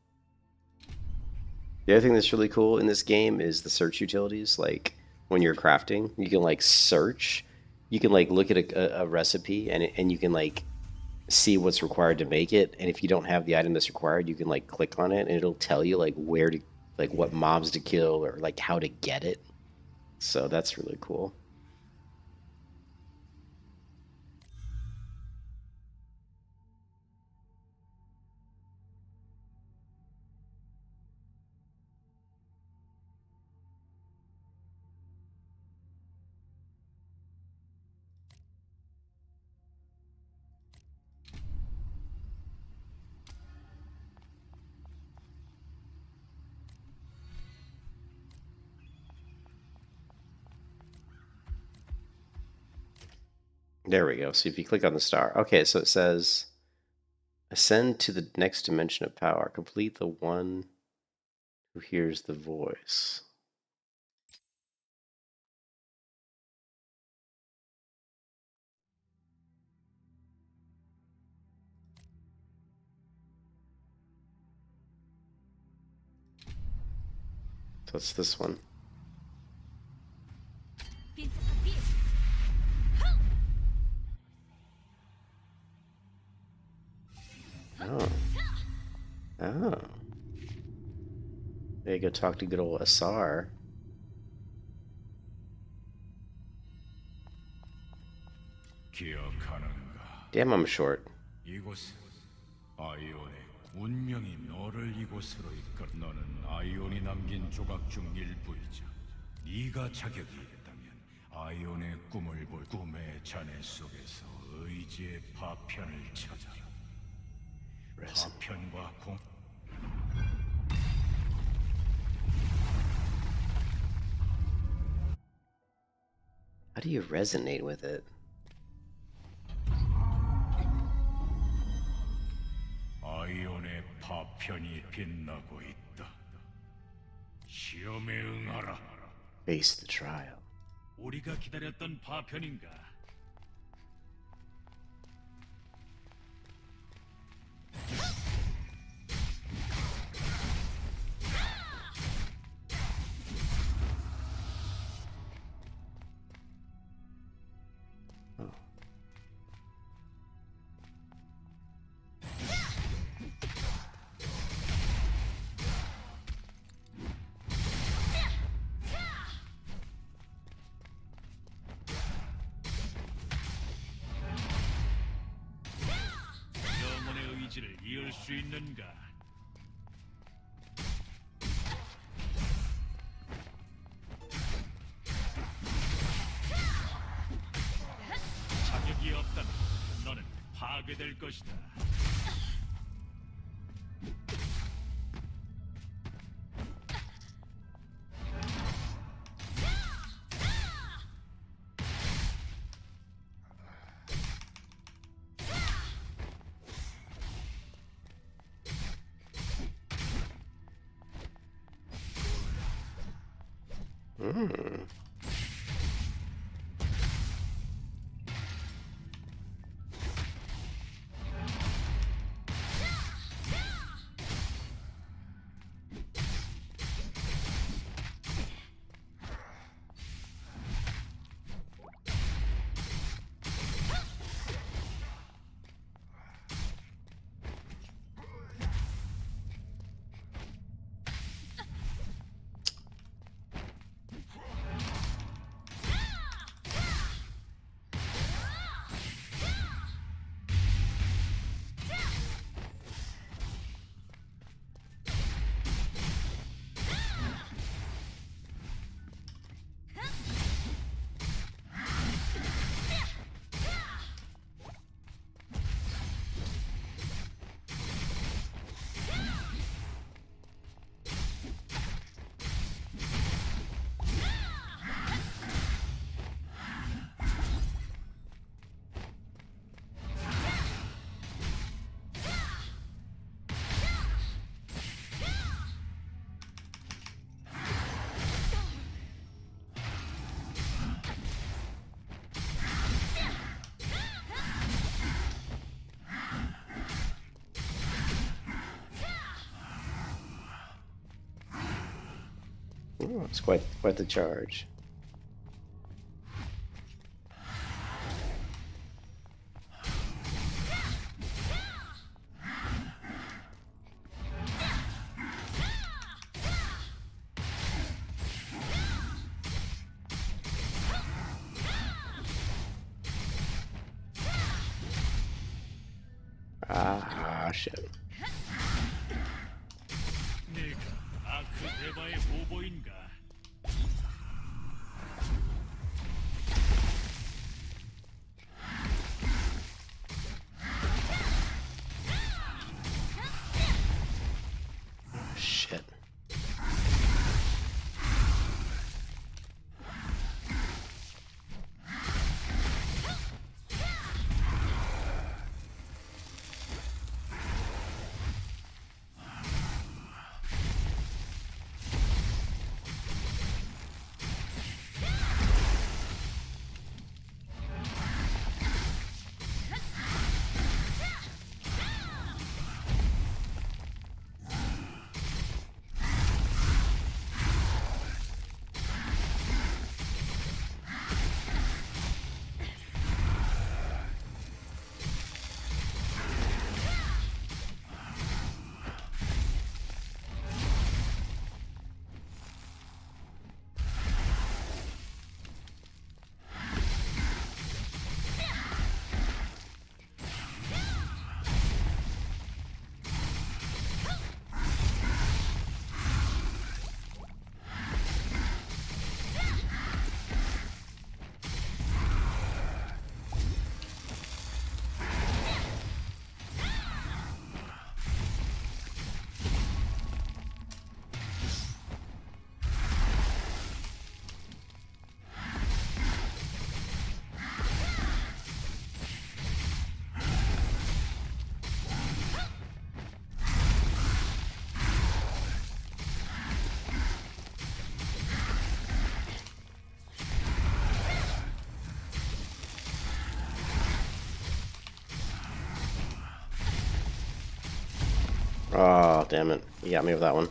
The other thing that's really cool in this game is the search utilities. Like when you're crafting, you can like search. You can like look at a recipe and you can like see what's required to make it. And if you don't have the item that's required, you can like click on it and it'll tell you like where to, like what mobs to kill or like how to get it. So that's really cool. There we go. So if you click on the star, okay, so it says ascend to the next dimension of power. Complete the one who hears the voice. So it's this one. Oh. There you go, talk to good old Asar. 기억하는가? Damn, I'm short. 이곳은 아이온의 운명이 너를 이곳으로 이끌. 너는 아이온이 남긴 조각 중 일부이자 네가 자격이 있다면 아이온의 꿈을 볼 꿈의 잔해 속에서 의지의 파편을 찾아라. 파편과 공 How do you resonate with it? 아이온의 파편이 빛나고 있다. 시험에 응하라. Face the trial. 우리가 기다렸던 파편인가? 영혼의 의지를 이을 수 있는가? 자격이 없다면 너는 파괴될 것이다. Oh, it's quite the charge. Ah, shit. 내가 아크 대바의 보보인가? Shit. Oh, damn it. You got me with that one.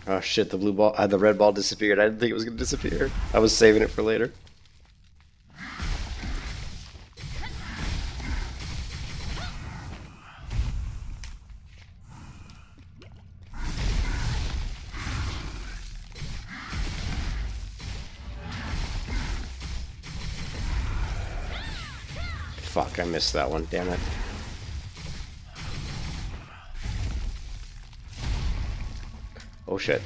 Oh shit, the blue ball, the red ball disappeared. I didn't think it was gonna disappear. I was saving it for later. Fuck, I missed that one, damn it. Oh shit.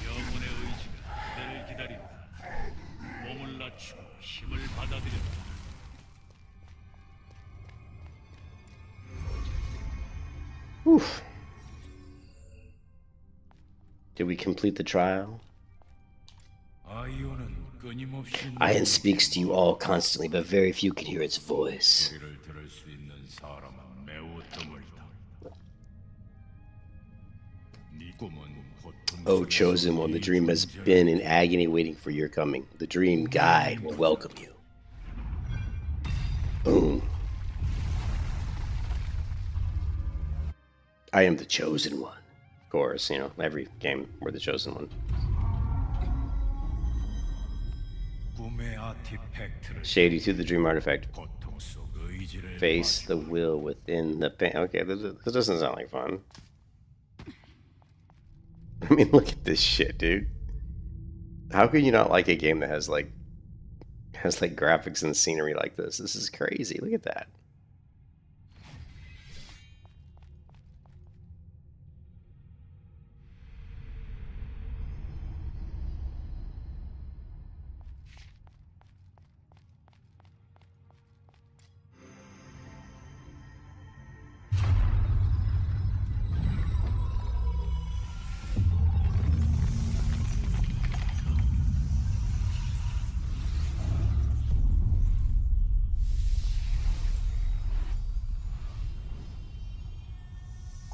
영혼의 의지가 때를 기다린다. 몸을 낮추고 힘을 받아들여라. Oof. Did we complete the trial? 아이온은 끊임없이 Aion speaks to you all constantly, but very few can hear its voice. 소리를 들을 수 있는 사람은 매우 드물다. 네 꿈은 고통 Oh, 속에서 chosen one, the dream has 존재할 been in agony waiting for your coming. The dream guide will welcome you. Boom. I am the chosen one. Of course, you know, every game we're the chosen one. 꿈의 아티팩트를 Shady to the dream artifact. 고통 속 의지를 Face the will within the pain. Okay, this doesn't sound like fun. I mean, look at this shit, dude. How can you not like a game that has like graphics and scenery like this? This is crazy. Look at that.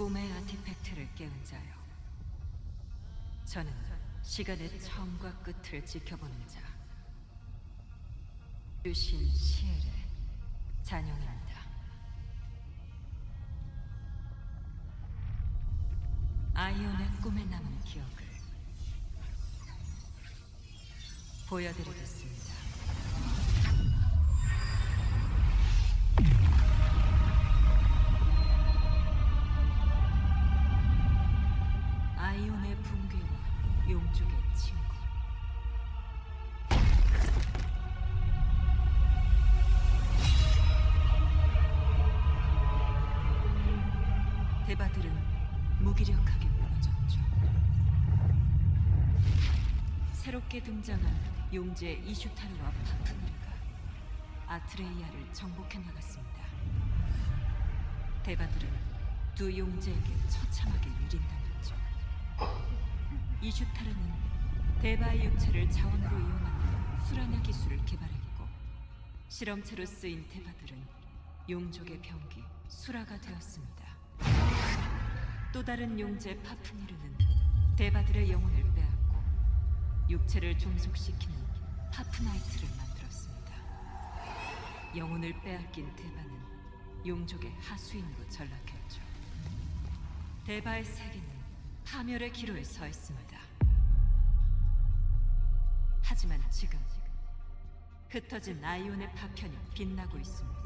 꿈의 아티팩트를 깨운 자요. 저는 시간의 처음과 끝을 지켜보는 자. 유신 시엘의 잔용입니다. 아이온의 꿈에 남은 기억을 보여드리겠습니다. 대바들은 무기력하게 무너졌죠. 새롭게 등장한 용제 이슈타르와 파프누르가 아트레이아를 정복해 나갔습니다. 대바들은 두 용제에게 처참하게 유린당했죠. 이슈타르는 대바의 육체를 자원으로 이용하는 수라냐 기술을 개발했고, 실험체로 쓰인 대바들은 용족의 병기 수라가 되었습니다. 또 다른 용제 파프니르는 대바들의 영혼을 빼앗고 육체를 종속시키는 파프나이트를 만들었습니다. 영혼을 빼앗긴 대바는 용족의 하수인으로 전락했죠. 대바의 세계는 파멸의 기로에 서 있습니다. 하지만 지금 흩어진 아이온의 파편이 빛나고 있습니다.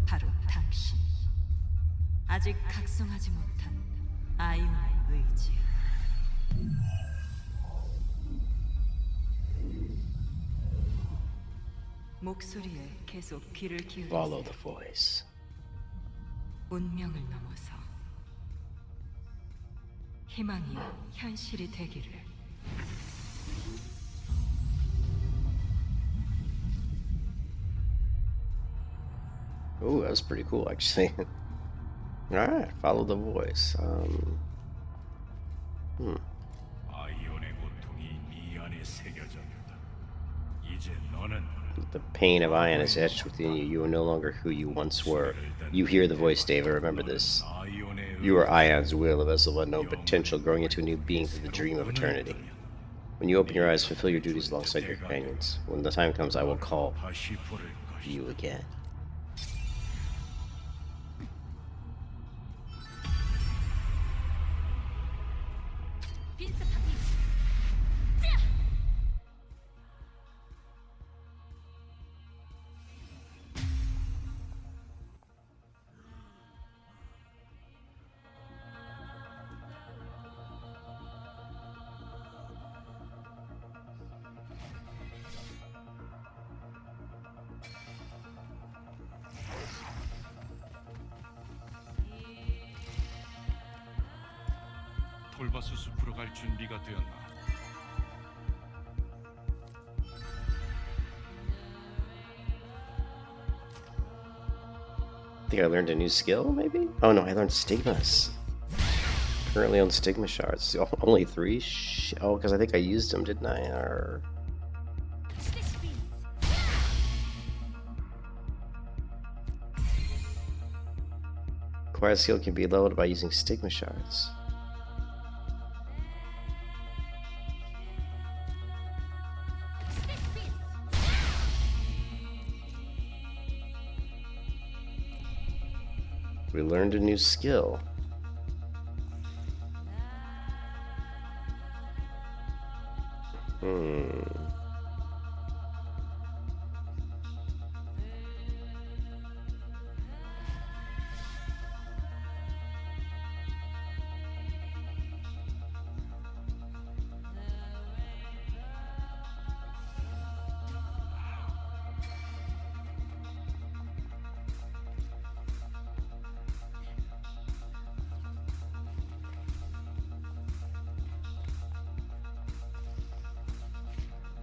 바로 당신. 아직 각성하지 못한 아이온의 의지. 목소리에 계속 귀를 Follow 기울이세요. the voice. 운명을 넘어서 희망이 현실이 되기를. Oh, that was pretty cool, actually. Alright, follow the voice. 아이온의 고통이 네 안에 새겨졌다. 이제 너는 The pain of Aion is etched within you. You are no longer who you once were. You hear the voice, David. Remember this. 아이온의 You are Aion's will, a vessel of unknown potential, growing into a new being through the dream of eternity. When you open your eyes, fulfill your duties alongside your companions. When the time comes, I will call 다시 부를 것이다. you again. 빈스 파피. 톨바스 숲으로 갈 준비가 되었나? I think I learned a new skill, maybe? Oh no, I learned stigmas. Currently on stigma shards. Only 3? Oh, because I think I used them, didn't I? Or... Acquired skill can be leveled by using stigma shards. We learned a new skill.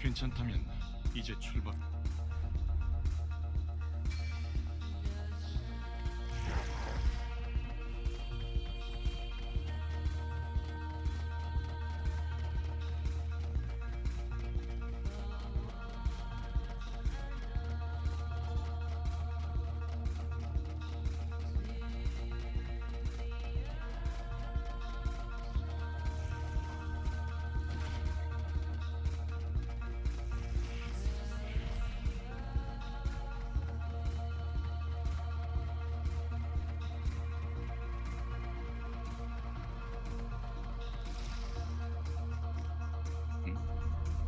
괜찮다면 이제 출발.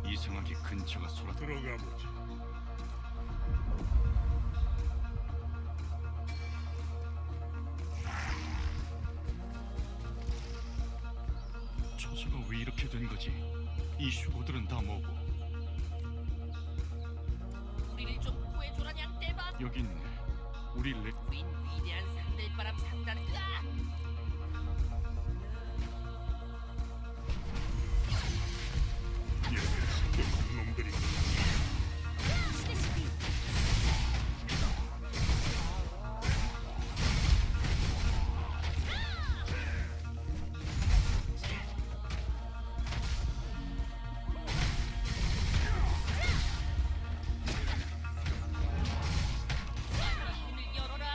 이상하게 근처가 소라. 들어가 보자. 처소가 왜 이렇게 된 거지? 이 슈고들은 다 뭐고? 우리를 좀 구해줘라냥 대박. 여기 있네. 우리 우린 위대한 산들바람 상단. 놈들이 문을 열어라.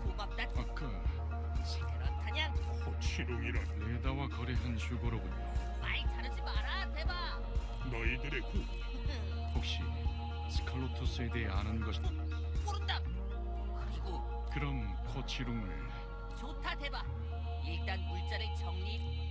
고맙다. 아까 그렇다냥 호치롱이라 레다와 거래한 휴거로군요. 말 자르지 마라 대박. 너희들의 구 혹시 스칼로투스에 대해 아는 것? 모른다. 그리고 그럼 코치룽을 좋다 대박. 일단 물자를 정리.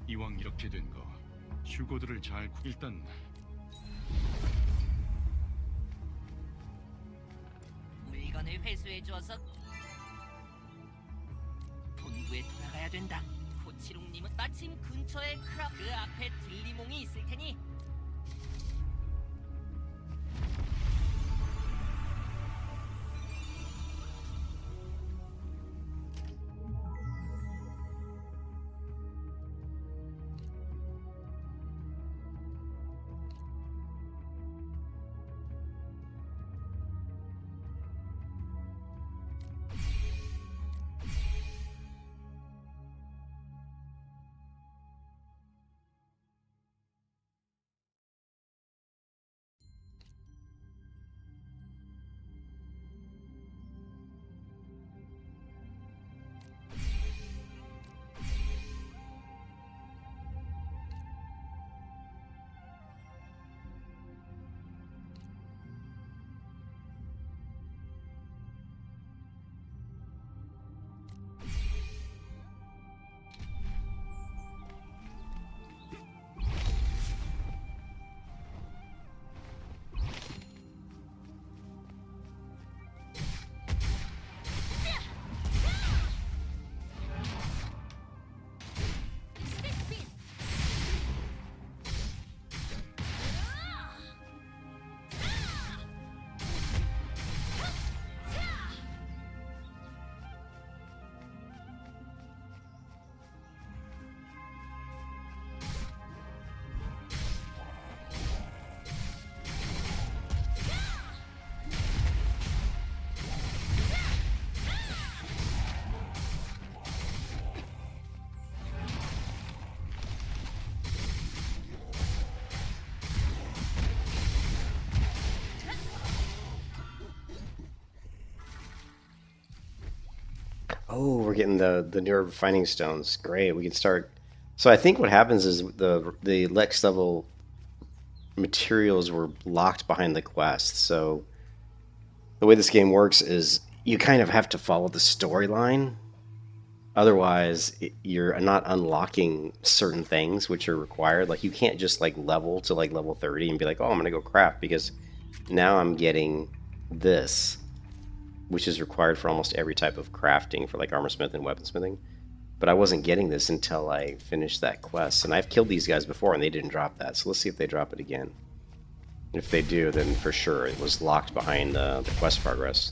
이왕 이렇게 된 거 휴거들을 잘 일단 물건을 회수해 주어서 본부에 돌아가야 된다. 코치롱님은 마침 근처에 그 앞에 들리몽이 있을 테니 we're getting the newer refining stones. Great, we can start. So I think what happens is the next level materials were locked behind the quest. So the way this game works is you kind of have to follow the storyline. Otherwise, you're not unlocking certain things which are required. Like you can't just like level to like level 30 and be like, oh, I'm gonna go craft, because now I'm getting this, which is required for almost every type of crafting for like armorsmith and weaponsmithing. But I wasn't getting this until I finished that quest, and I've killed these guys before and they didn't drop that. So let's see if they drop it again. If they do, then for sure it was locked behind the quest progress.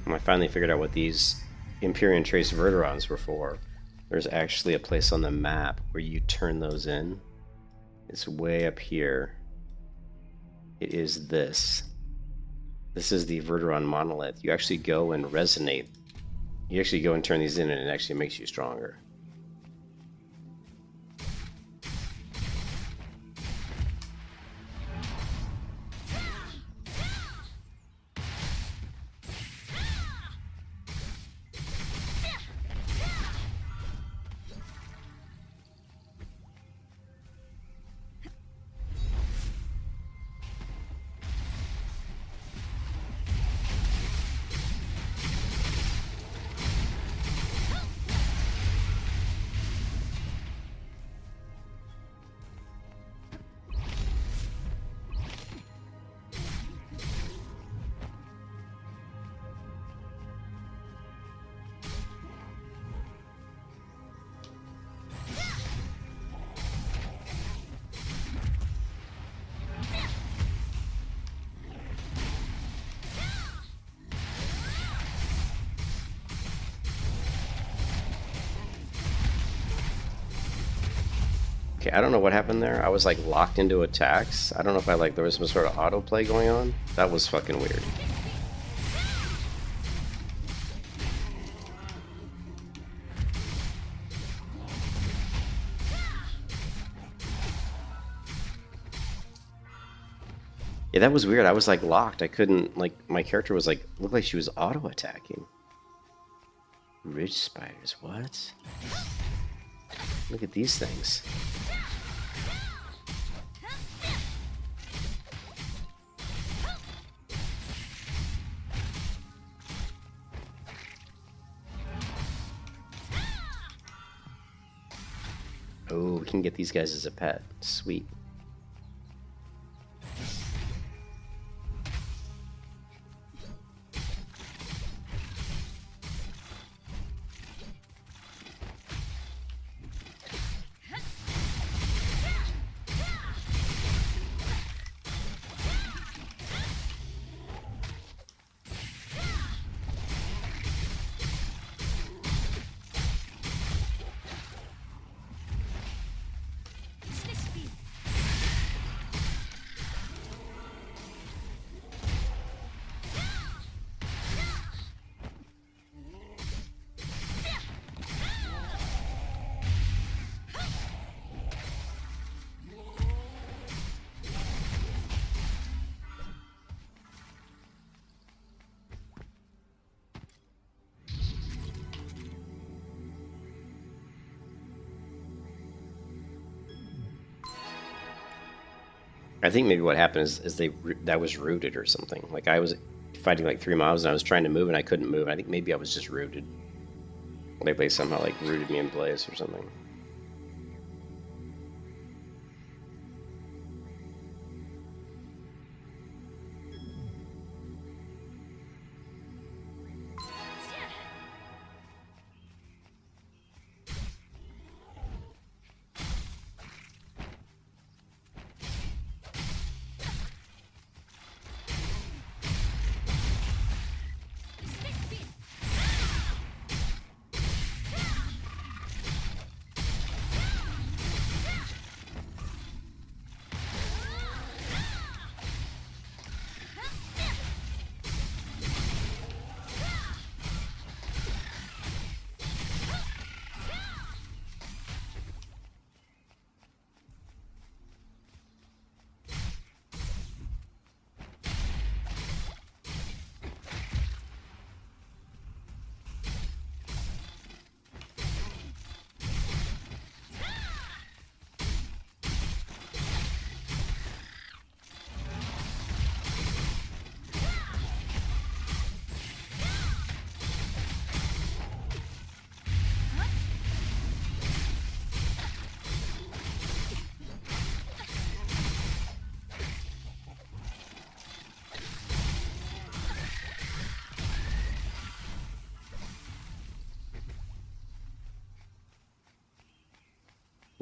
I finally figured out what these Empyrean Trace Verderons were for. There's actually a place on the map where you turn those in. It's way up here. It is this. This is the Verderon Monolith. You actually go and resonate. You actually go and turn these in, and it actually makes you stronger. Okay, I don't know what happened there. I was like locked into attacks. I don't know if there was some sort of autoplay going on. That was fucking weird. Yeah, that was weird. I was like locked. I couldn't, like, my character was like, looked like she was auto attacking. Ridge spiders, what? Look at these things. Oh, we can get these guys as a pet. Sweet. I think maybe what happened is that was rooted or something. Like I was fighting like 3 mobs and I was trying to move and I couldn't move. I think maybe I was just rooted. Like they somehow like rooted me in place or something.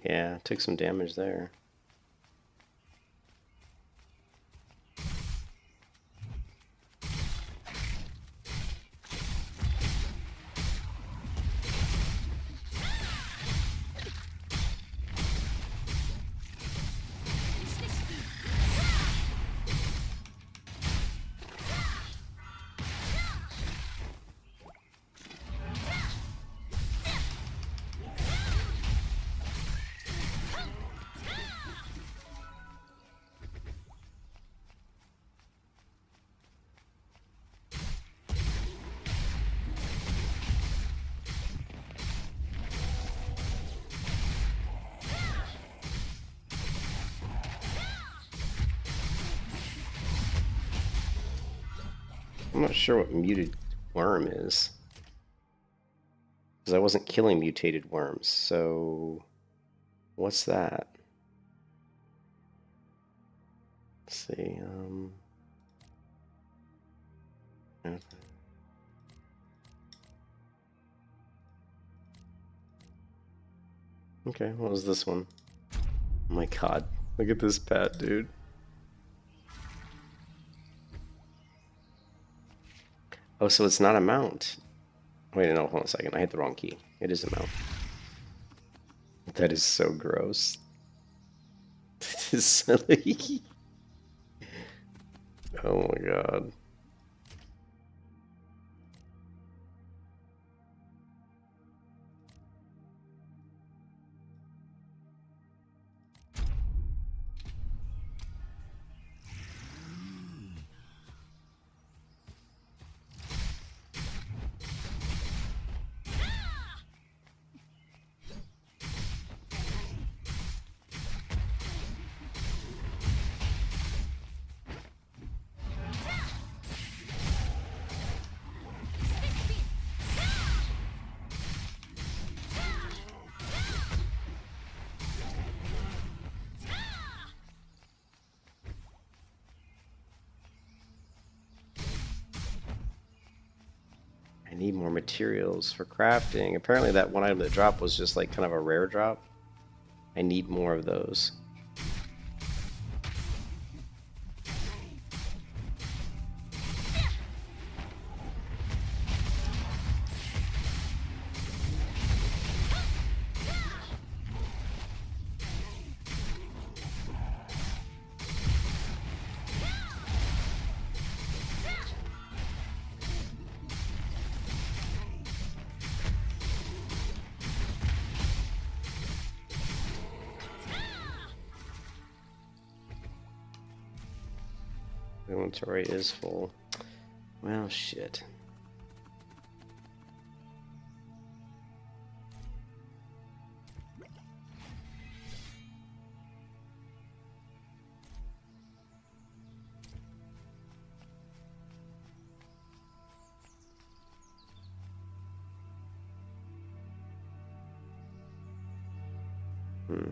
Yeah, took some damage there. I'm not sure what muted worm is. Because I wasn't killing mutated worms, so what's that? Let's see, okay, what was this one? Oh my god, look at this pet, dude. Oh, so it's not a mount. Wait, no, hold on a second. I hit the wrong key. It is a mount. That is so gross. That is silly. Oh my god. I need more materials for crafting. Apparently that one item that dropped was just like kind of a rare drop. I need more of those. The inventory is full. Well, shit. Hmm.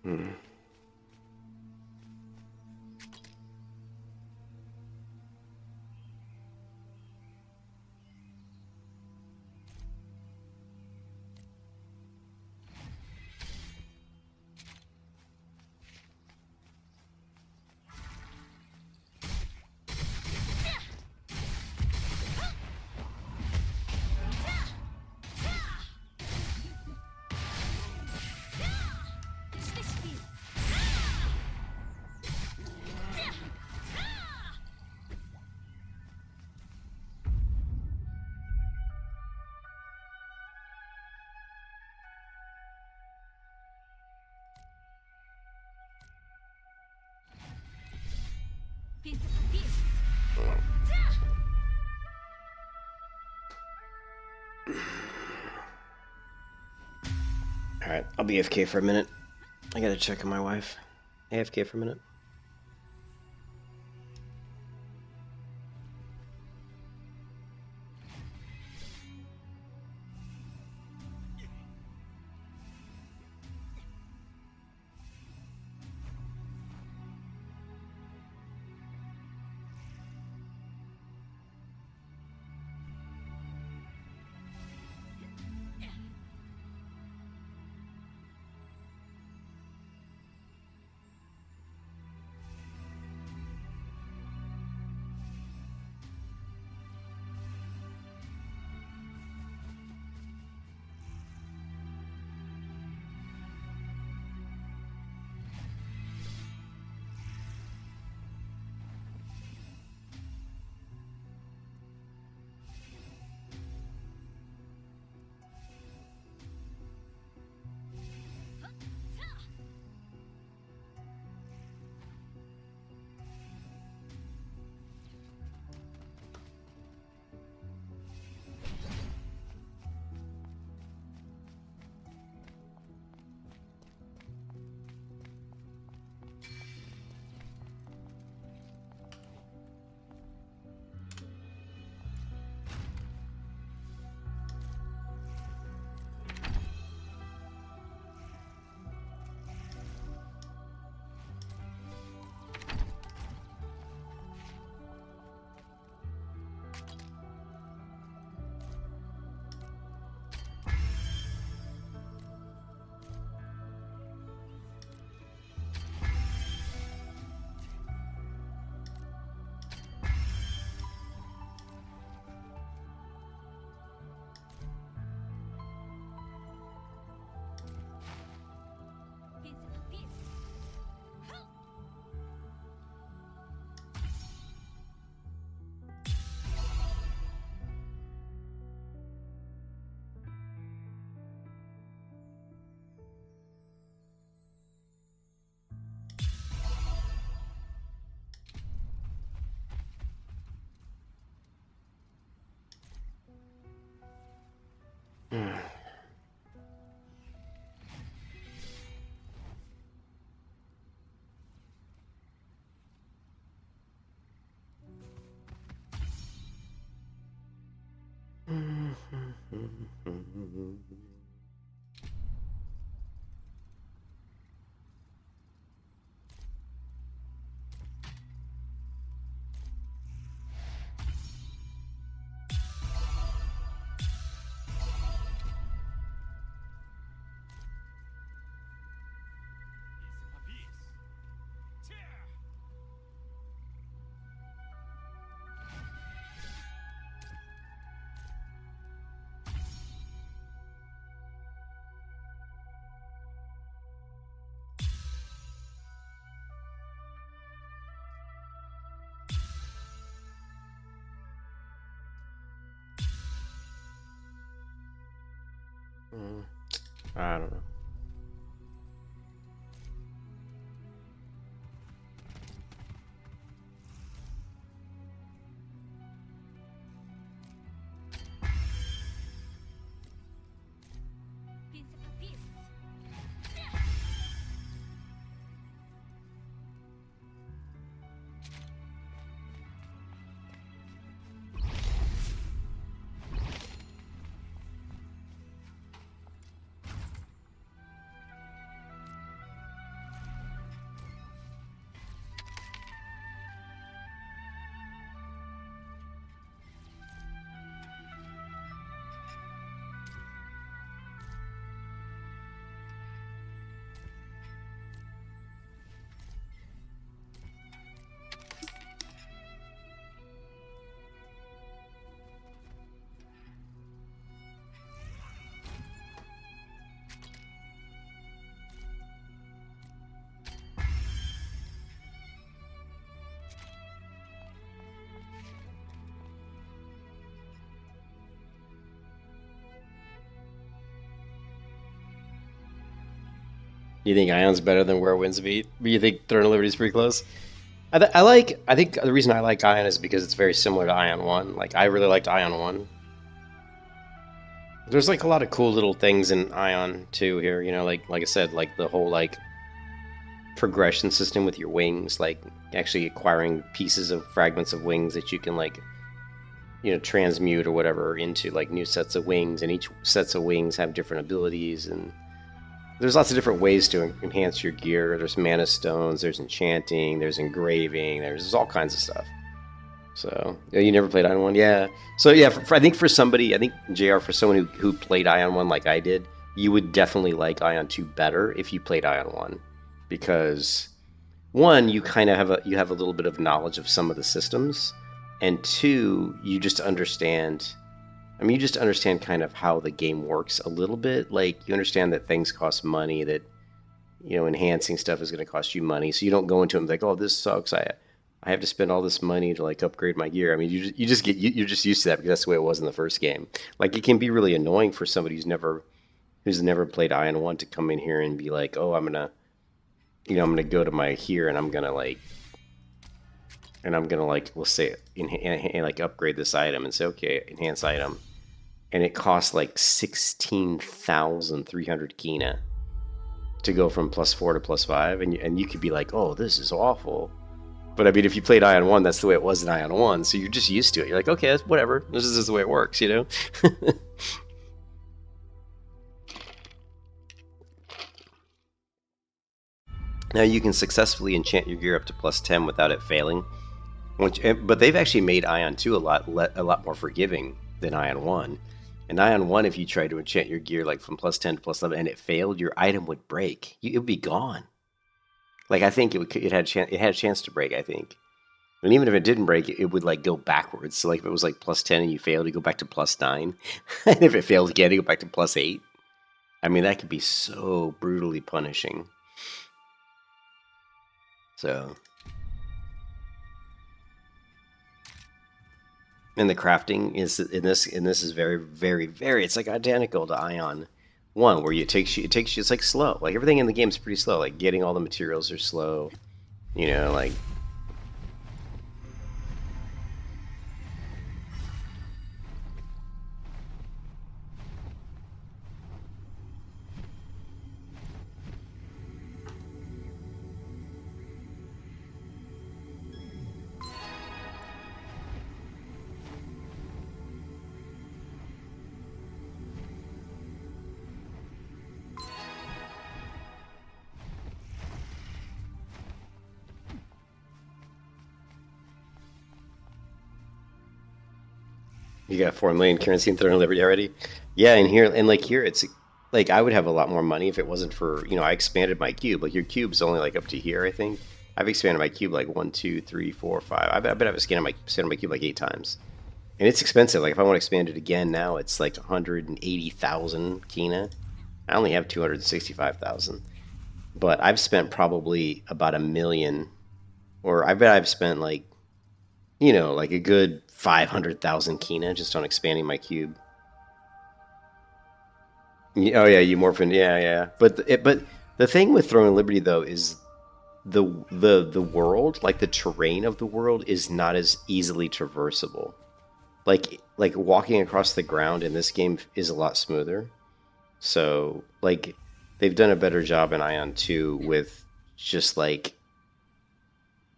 Hmm. Alright, I'll be AFK for a minute. I gotta check on my wife. AFK for a minute. I don't know. You think Ion's better than Where Winds Meet? You think Throne of Liberty's pretty close? I think the reason I like Ion is because it's very similar to Ion 1. Like, I really liked Ion 1. There's like a lot of cool little things in Ion 2 here, you know, like I said, like the whole like progression system with your wings, like actually acquiring pieces of fragments of wings that you can like, you know, transmute or whatever into like new sets of wings, and each sets of wings have different abilities, and there's lots of different ways to enhance your gear. There's mana stones, there's enchanting, there's engraving, there's all kinds of stuff. So, yeah, you never played Ion 1? Yeah. So, yeah, I think for somebody, I think, JR, for someone who played Ion 1 like I did, you would definitely like Ion 2 better if you played Ion 1. Because, one, you kind of have a little bit of knowledge of some of the systems, and two, you just understand... I mean, you just understand kind of how the game works a little bit. Like, you understand that things cost money, that, you know, enhancing stuff is going to cost you money, so you don't go into them like, oh, this sucks, I have to spend all this money to like upgrade my gear. I mean, you're just used to that because that's the way it was in the first game. Like, it can be really annoying for somebody who's never played Ion 1 to come in here and be like, oh, I'm gonna go to my here and I'm gonna like, let's say like upgrade this item and say, okay, enhance item, and it costs like 16,300 kina to go from +4 to +5, and you could be like, oh, this is awful. But I mean, if you played Ion 1, that's the way it was in Ion 1, so you're just used to it. You're like, okay, that's whatever. This is the way it works, you know? Now you can successfully enchant your gear up to +10 without it failing. But they've actually made Ion 2 a lot more forgiving than Ion 1. In Ion 1, if you tried to enchant your gear like from +10 to +11 and it failed, your item would break. It would be it had a chance to break, I think. And even if it didn't break, it would like go backwards. So like if it was like +10 and you failed, you go back to +9. And if it failed again, you go back to +8. I mean, that could be so brutally punishing. So, and the crafting is in this is very, very, very, it's like identical to Ion 1, where it takes you, it's like slow. Like everything in the game is pretty slow. Like getting all the materials are slow. You know, like you got 4 million currency in Throne of Liberty already? Yeah, and here it's like I would have a lot more money if it wasn't for, you know, I expanded my cube. Like your cube's only like up to here, I think. I've expanded my cube like 1, 2, 3, 4, 5. I bet I've expanded my cube like 8 times. And it's expensive. Like if I want to expand it again now, it's like 180,000 kina. I only have 265,000. But I've spent probably about 1 million, or I bet I've spent like, you know, like a good 500,000 kina just on expanding my cube. Oh yeah, you morphin. Yeah. But the thing with Throne of Liberty though is the world, like the terrain of the world, is not as easily traversable. Like walking across the ground in this game is a lot smoother. So like they've done a better job in Ion 2 with just like,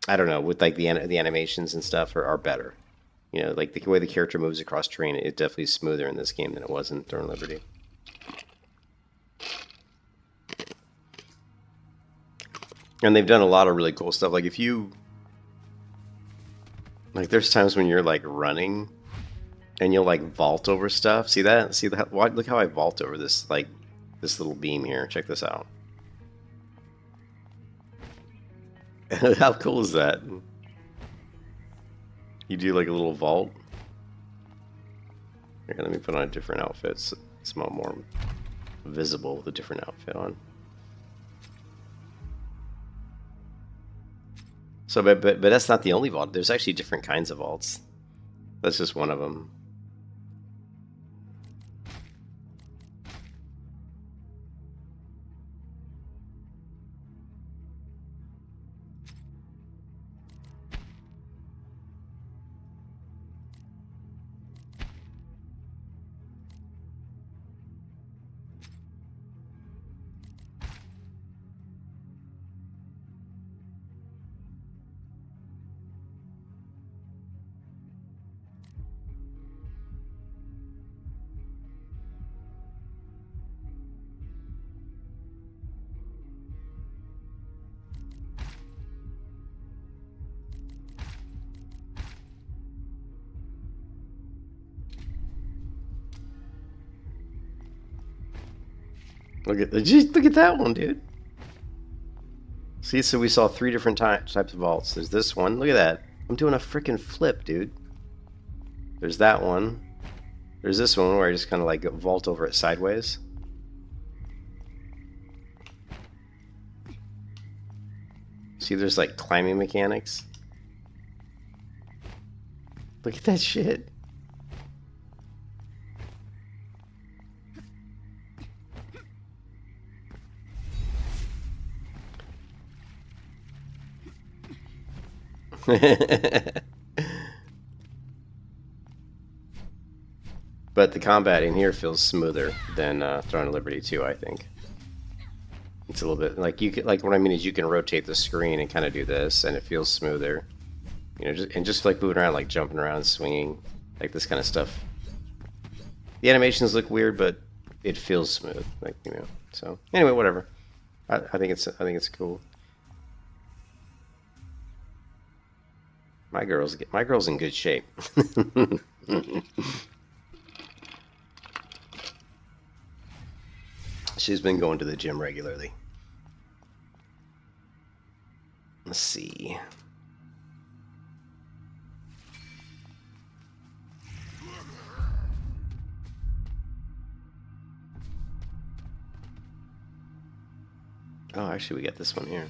I don't know, with like the animations and stuff are better. You know, like the way the character moves across terrain, it definitely is smoother in this game than it was in Throne of Liberty. And they've done a lot of really cool stuff. Like if you, like there's times when you're like running and you'll like vault over stuff. See that? See that? Look how I vault over this, like this little beam here. Check this out. How cool is that? You do like a little vault. Here, let me put on a different outfit so it's more visible with a different outfit on. So, but that's not the only vault. There's actually different kinds of vaults. That's just one of them. Look at that one, dude. See, so we saw 3 different types of vaults. There's this one. Look at that. I'm doing a freaking flip, dude. There's that one. There's this one where I just kind of like vault over it sideways. See, there's like climbing mechanics. Look at that shit. But the combat in here feels smoother than Throne of Liberty 2, I think. It's a little bit like you can, like what I mean is you can rotate the screen and kind of do this, and it feels smoother. You know, just like moving around, like jumping around, swinging, like this kind of stuff. The animations look weird, but it feels smooth, like, you know. So anyway, whatever. I think it's cool. My girl's in good shape. She's been going to the gym regularly. Let's see. Oh, actually, we got this one here.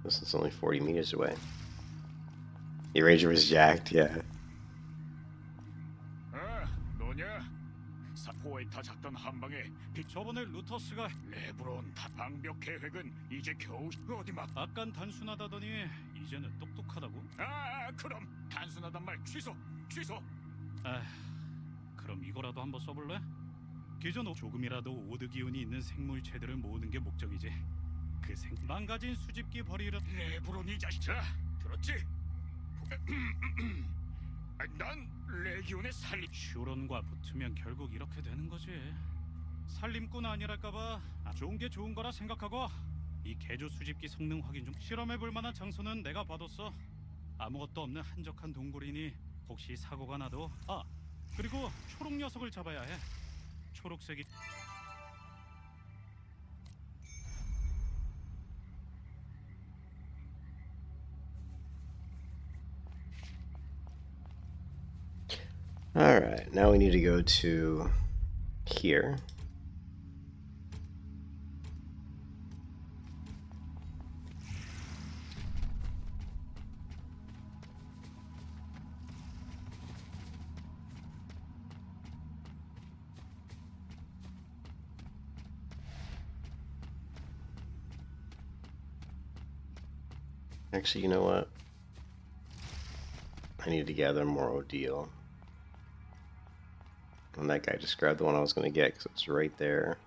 This is only 40 meters away. The Ranger was jacked, yeah. 너냐? 사포에 타작던 한 방에 저번에 루터스가 레브론 방벽 계획은 이제 겨우 어디 막 아깐 단순하다더니 이제는 똑똑하다고? 그럼 단순하단 말 취소. 그럼 이거라도 한번 써볼래? 기존 조금이라도 오드 기운이 있는 생물체들을 모으는 게 목적이지. 그 망가진 수집기 버리려 레브론 이 자식. 자, 들었지? 난 레기온의 살림 슈론과 붙으면 결국 이렇게 되는 거지. 살림꾼 아니랄까봐 좋은 게 좋은 거라 생각하고 이 개조 수집기 성능 확인 중 실험해볼 만한 장소는 내가 봐뒀어. 아무것도 없는 한적한 동굴이니 혹시 사고가 나도 그리고 초록 녀석을 잡아야 해. 초록색이 Alright, now we need to go to here. Actually, you know what? I need to gather more ordeal. And that guy just grabbed the one I was going to get because it's right there.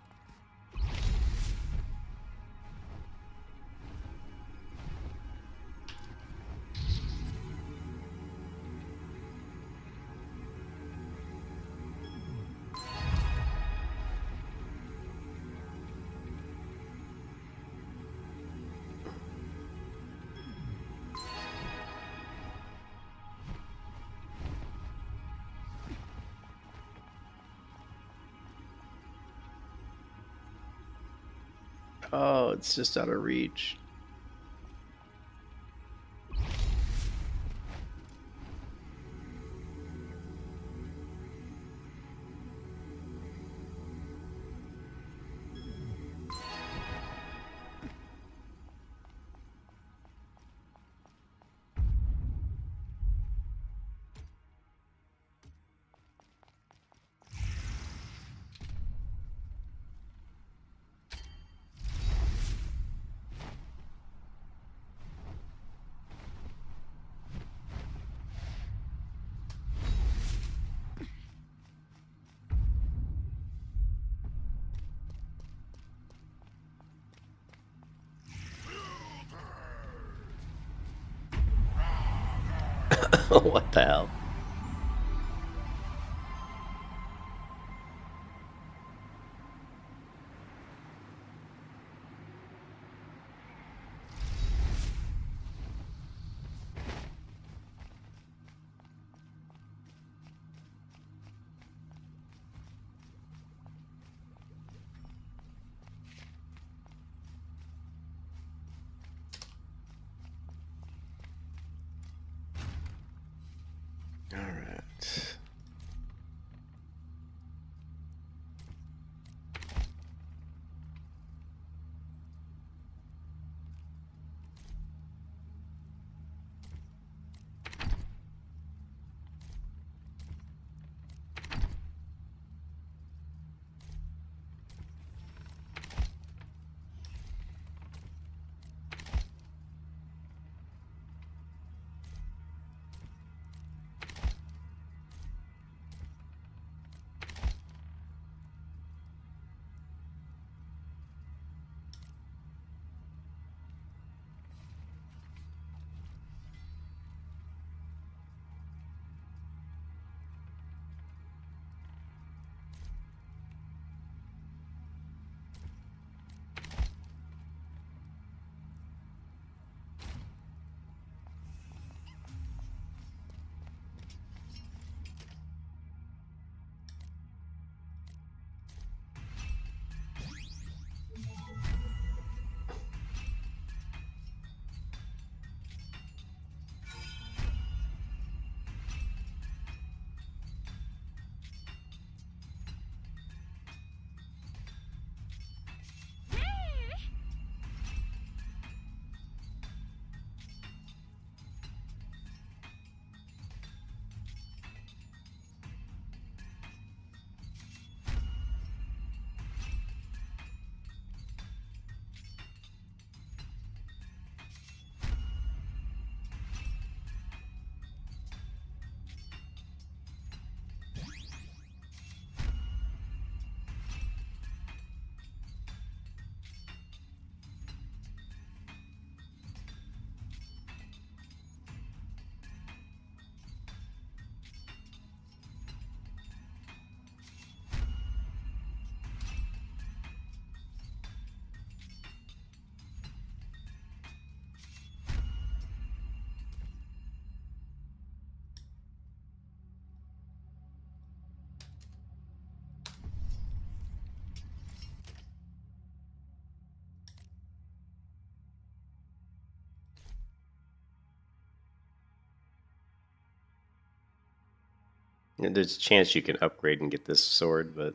Oh, it's just out of reach. What the hell? There's a chance you can upgrade and get this sword, but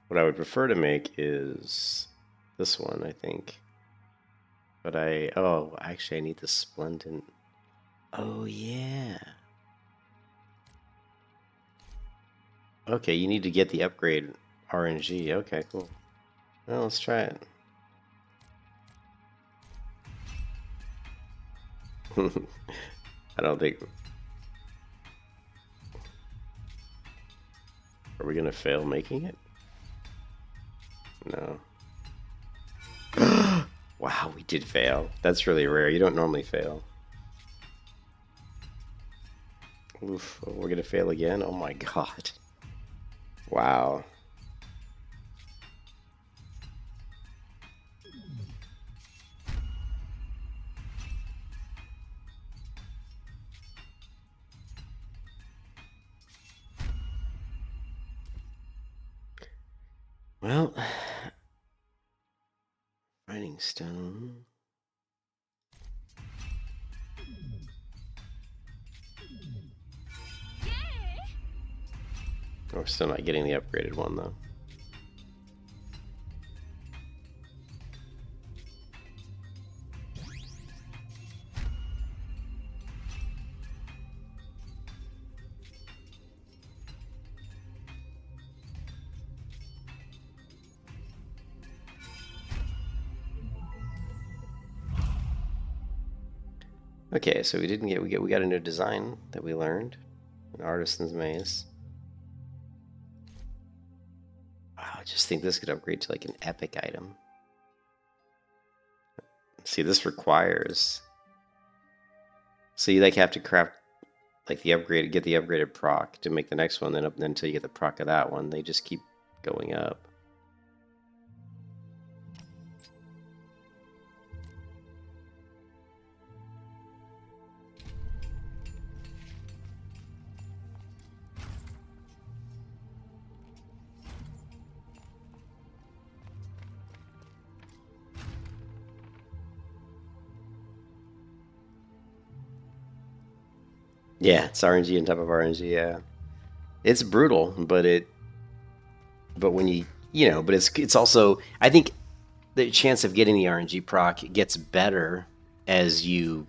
what I would prefer to make is this one, I think. But actually I need the Splendent. Oh yeah. Okay, you need to get the upgrade RNG. Okay, cool. Well, let's try it. I don't think... Are we gonna fail making it? No. Wow, we did fail. That's really rare. You don't normally fail. Oof, we're gonna fail again? Oh my god. Wow. Well, Writing Stone. Oh, we're still not getting the upgraded one though. Okay, so we didn't get we got a new design that we learned, an artisan's maze. Wow, I just think this could upgrade to like an epic item. See, this requires, so you like have to craft like the upgrade, get the upgraded proc to make the next one, then until you get the proc of that one, they just keep going up. Yeah, it's RNG on top of RNG. Yeah, it's brutal, but when but it's also, I think the chance of getting the RNG proc gets better as your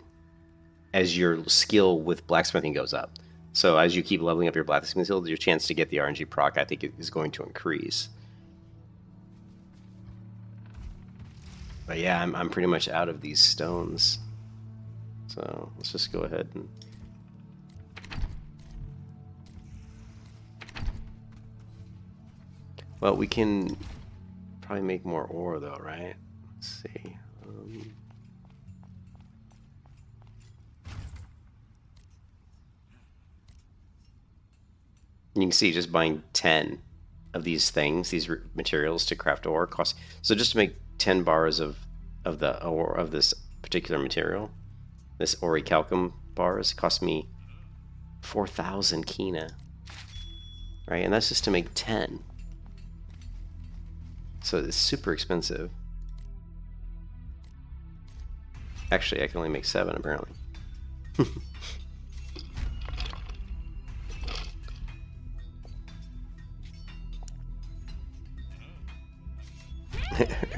skill with blacksmithing goes up. So as you keep leveling up your blacksmithing skill, your chance to get the RNG proc, I think, is going to increase. But yeah, I'm pretty much out of these stones. So let's just go ahead and. Well, we can probably make more ore though, right? Let's see. You can see just buying 10 of these things, these materials to craft ore costs. So just to make 10 bars of the ore of this particular material, this orichalcum bars, cost me 4,000 kina, right? And that's just to make 10. So it's super expensive. Actually, I can only make 7 apparently.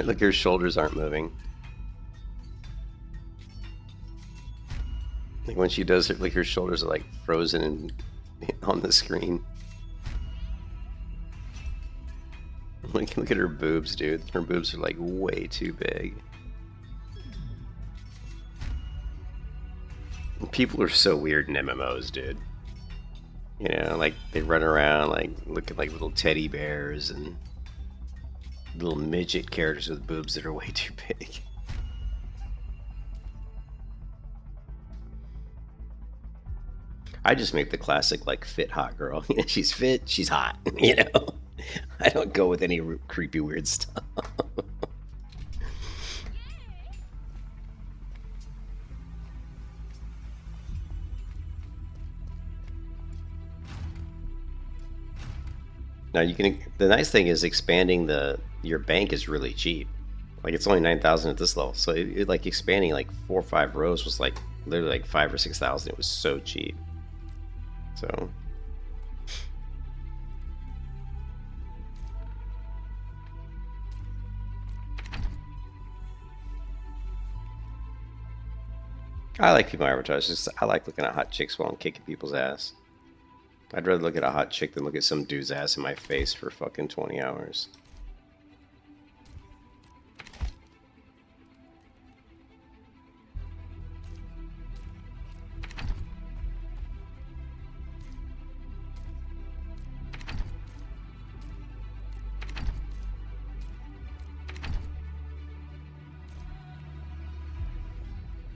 Look, her shoulders aren't moving. Like when she does it, like her shoulders are like frozen on the screen. Look at her boobs, dude. Her boobs are like way too big. People are so weird in MMOs, dude. You know, like they run around like looking like little teddy bears and little midget characters with boobs that are way too big. I just make the classic like fit hot girl. You know, she's fit, she's hot. You know. I don't go with any creepy weird stuff. Now you can. The nice thing is expanding your bank is really cheap. Like it's only 9,000 at this level, so like expanding like 4 or 5 rows was like literally like 5,000 or 6,000. It was so cheap. So I like female avatars. Just, I like looking at hot chicks while I'm kicking people's ass. I'd rather look at a hot chick than look at some dude's ass in my face for fucking 20 hours.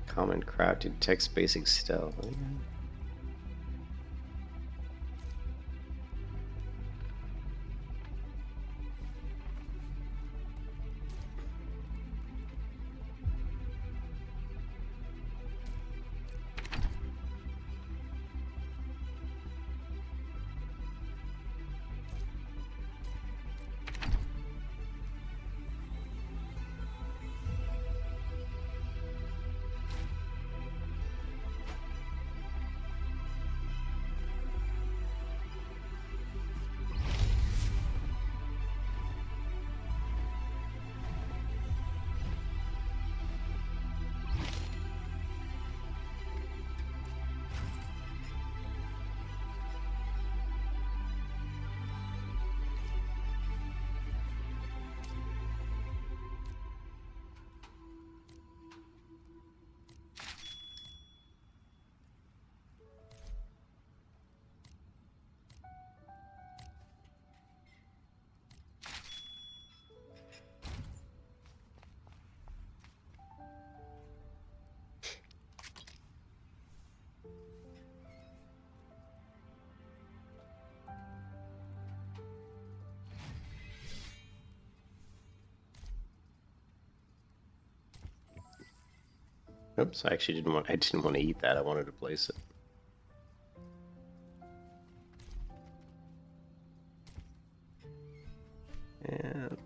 Common crafted text basic stealth. Oops, I actually didn't want. I didn't want to eat that. I wanted to place it. And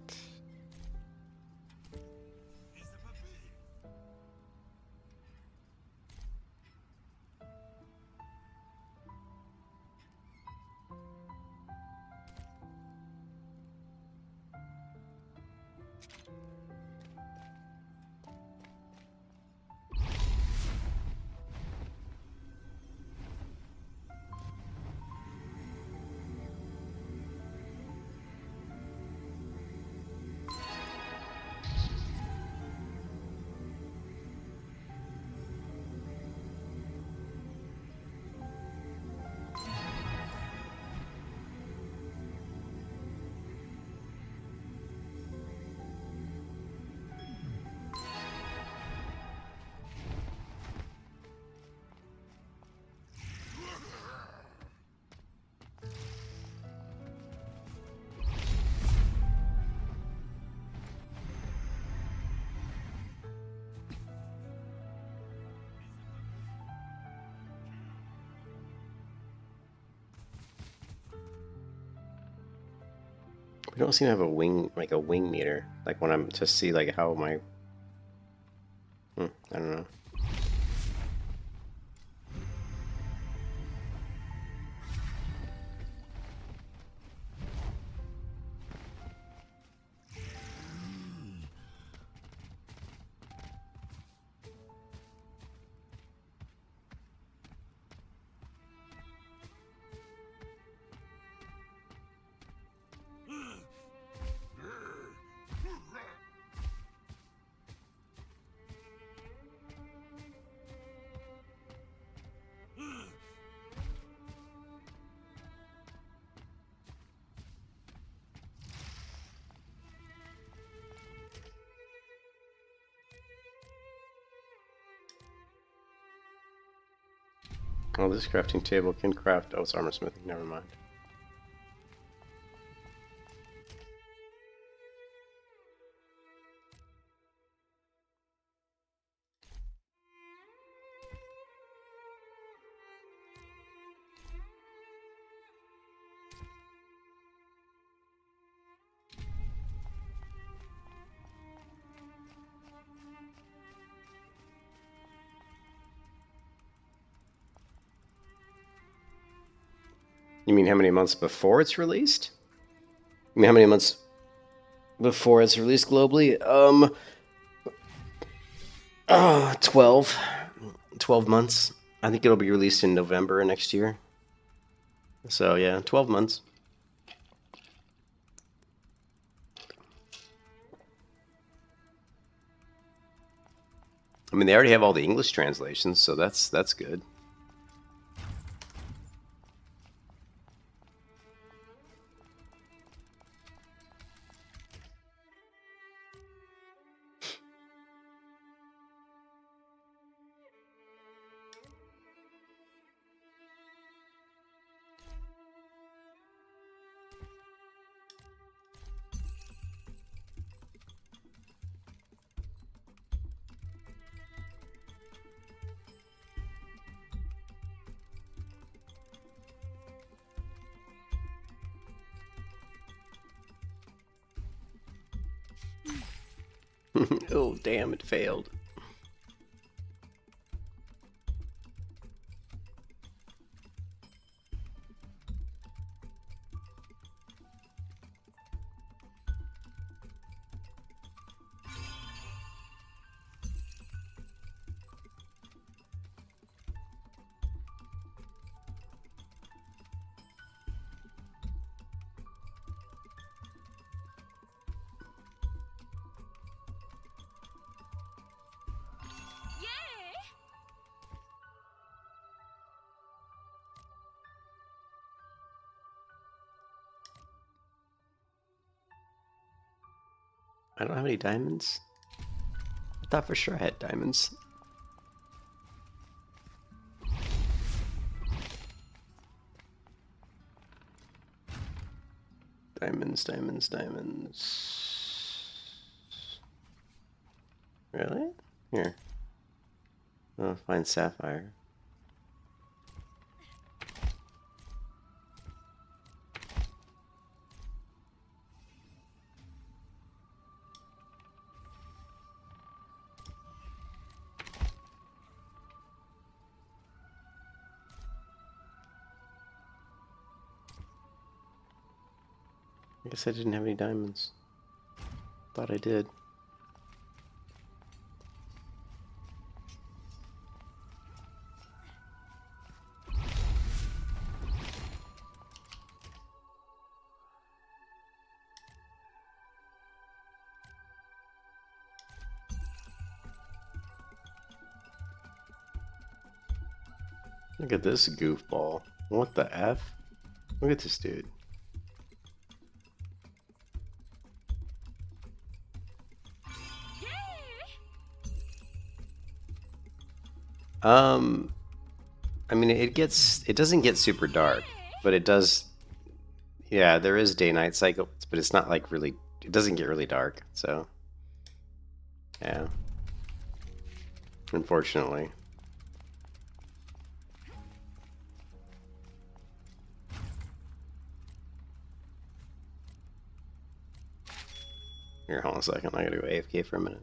we don't seem to have a wing, like a wing meter. Like when I'm to see like how my, I don't know. Oh, this crafting table can craft. Oh, it's armor smithing. Never mind. You mean how many months before it's released? You mean how many months before it's released globally? 12. 12 months. I think it'll be released in November next year. So yeah, 12 months. I mean, they already have all the English translations, so that's good. Oh, damn, it failed. I don't have any diamonds. I thought for sure I had diamonds. Diamonds, diamonds, diamonds. Really? Here. Oh, find sapphire. I guess I didn't have any diamonds. Thought I did. Look at this goofball. What the F? Look at this dude. I mean, it doesn't get super dark, but it does, yeah, there is day-night cycles, but it's not like really, it doesn't get really dark, so, yeah, unfortunately. Here, hold on a second, I gotta go AFK for a minute.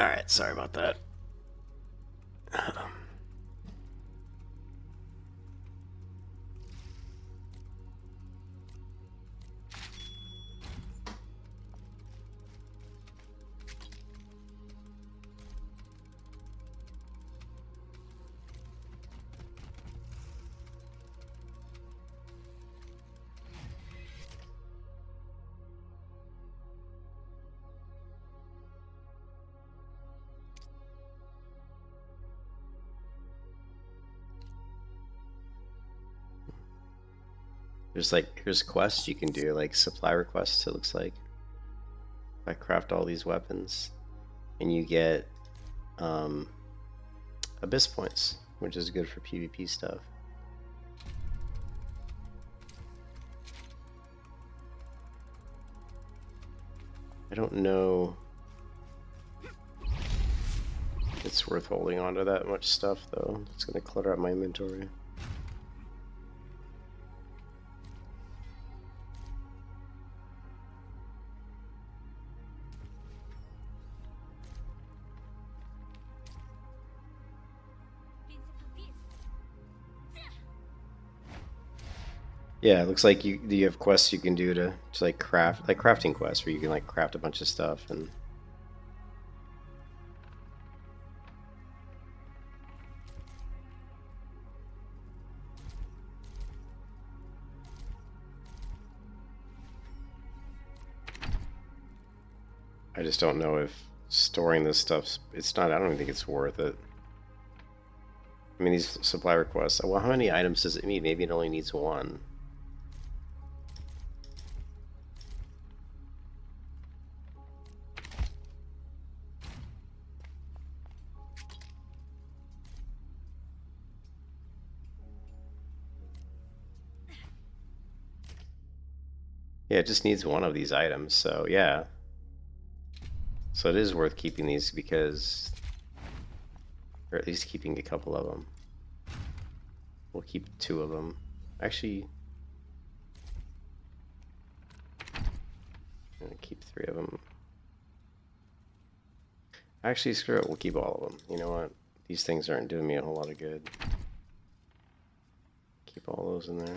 Alright, sorry about that. There's like, here's quests you can do, like supply requests, it looks like. If I craft all these weapons, and you get abyss points, which is good for PvP stuff. I don't know if it's worth holding on to that much stuff though. It's gonna clutter up my inventory. Yeah, it looks like you have quests you can do to like craft, like crafting quests where you can like craft a bunch of stuff and I just don't know if storing this stuff, it's not, I don't even think it's worth it. I mean, these supply requests, well, how many items does it need? Maybe it only needs one. Yeah, it just needs one of these items, so yeah. So it is worth keeping these because, or at least keeping a couple of them. We'll keep 2 of them. Actually, I'm gonna keep 3 of them. Actually, screw it, we'll keep all of them. You know what? These things aren't doing me a whole lot of good. Keep all those in there.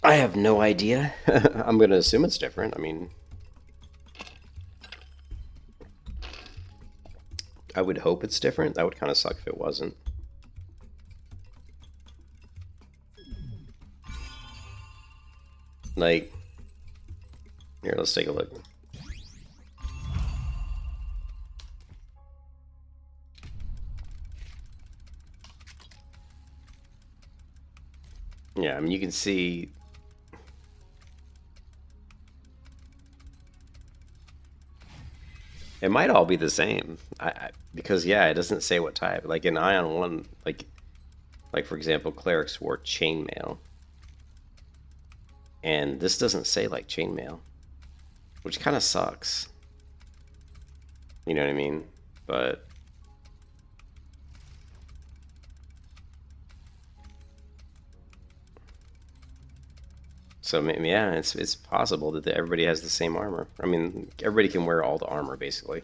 I have no idea. I'm gonna assume it's different. I mean, I would hope it's different. That would kind of suck if it wasn't. Like, here, let's take a look. Yeah, I mean, you can see it might all be the same. Because yeah, it doesn't say what type. Like in Aion 1, like for example, clerics wore chainmail. And this doesn't say like chainmail, which kind of sucks. You know what I mean? But so yeah, it's possible that everybody has the same armor. I mean, everybody can wear all the armor basically.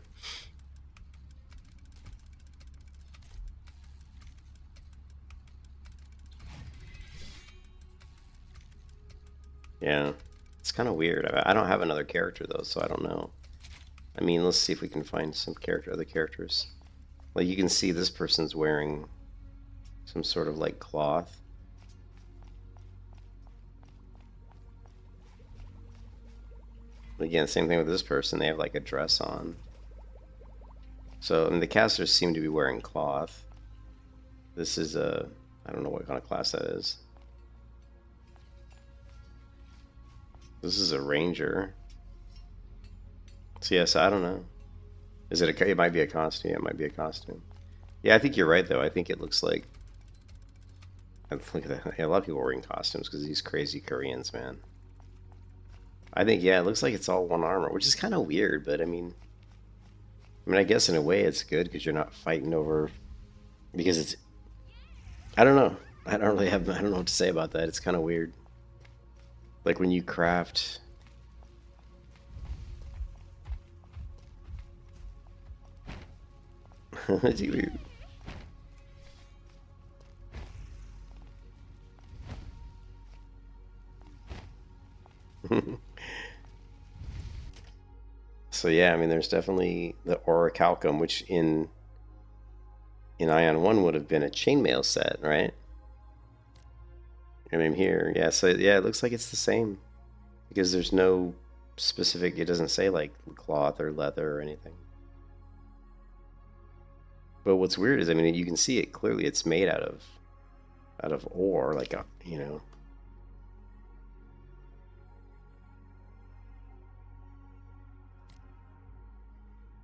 Yeah, it's kind of weird. I don't have another character though, so I don't know. I mean, let's see if we can find some other characters. Like you can see this person's wearing some sort of like cloth. Again, same thing with this person. They have like a dress on. So, and the casters seem to be wearing cloth. This is a, I don't know what kind of class that is. This is a ranger. So yes, I don't know. Is it a? It might be a costume. Yeah, it might be a costume. Yeah, I think you're right though. I think it looks like. Look at that. Yeah, a lot of people are wearing costumes because these crazy Koreans, man. I think yeah, it looks like it's all one armor, which is kind of weird. But I mean, I guess in a way it's good because you're not fighting over. Because it's. I don't know. I don't know what to say about that. It's kind of weird. Like when you craft. So yeah, I mean, there's definitely the orichalcum, which in Aion 1 would have been a chainmail set, right? I mean, here, yeah. So yeah, it looks like it's the same because there's no specific. It doesn't say like cloth or leather or anything. But what's weird is, I mean, you can see it clearly. It's made out of ore, like a, you know.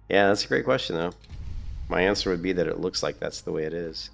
Yeah, that's a great question, though. My answer would be that it looks like that's the way it is.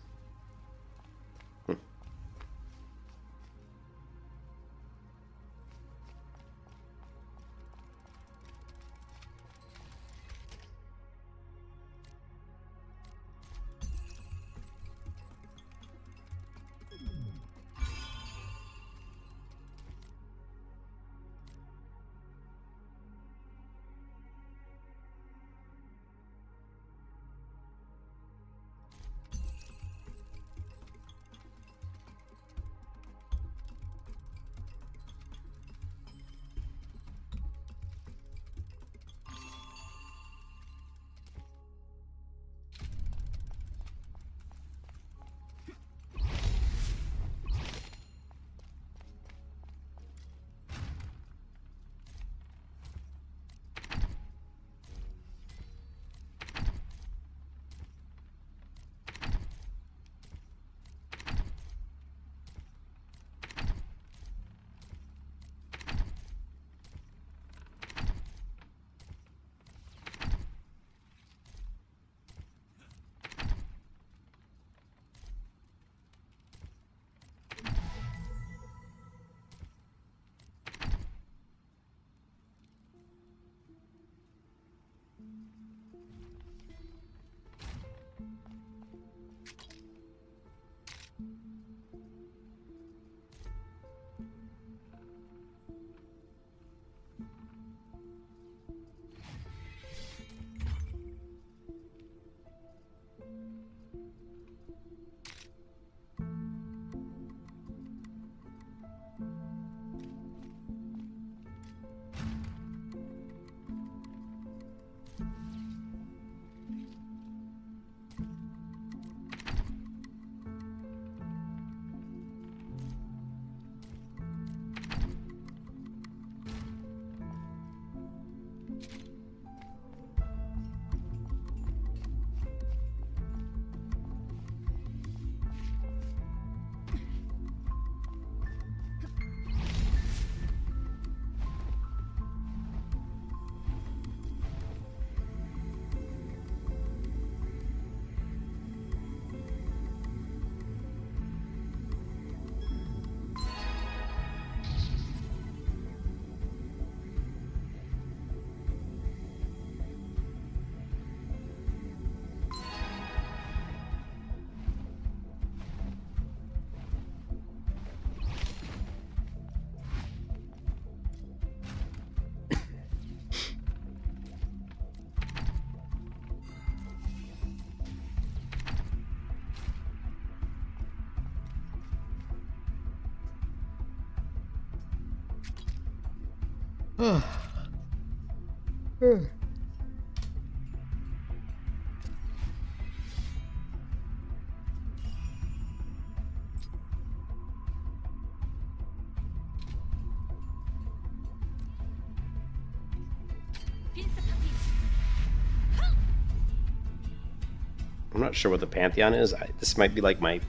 I'm not sure what the Pantheon is. This might be like my...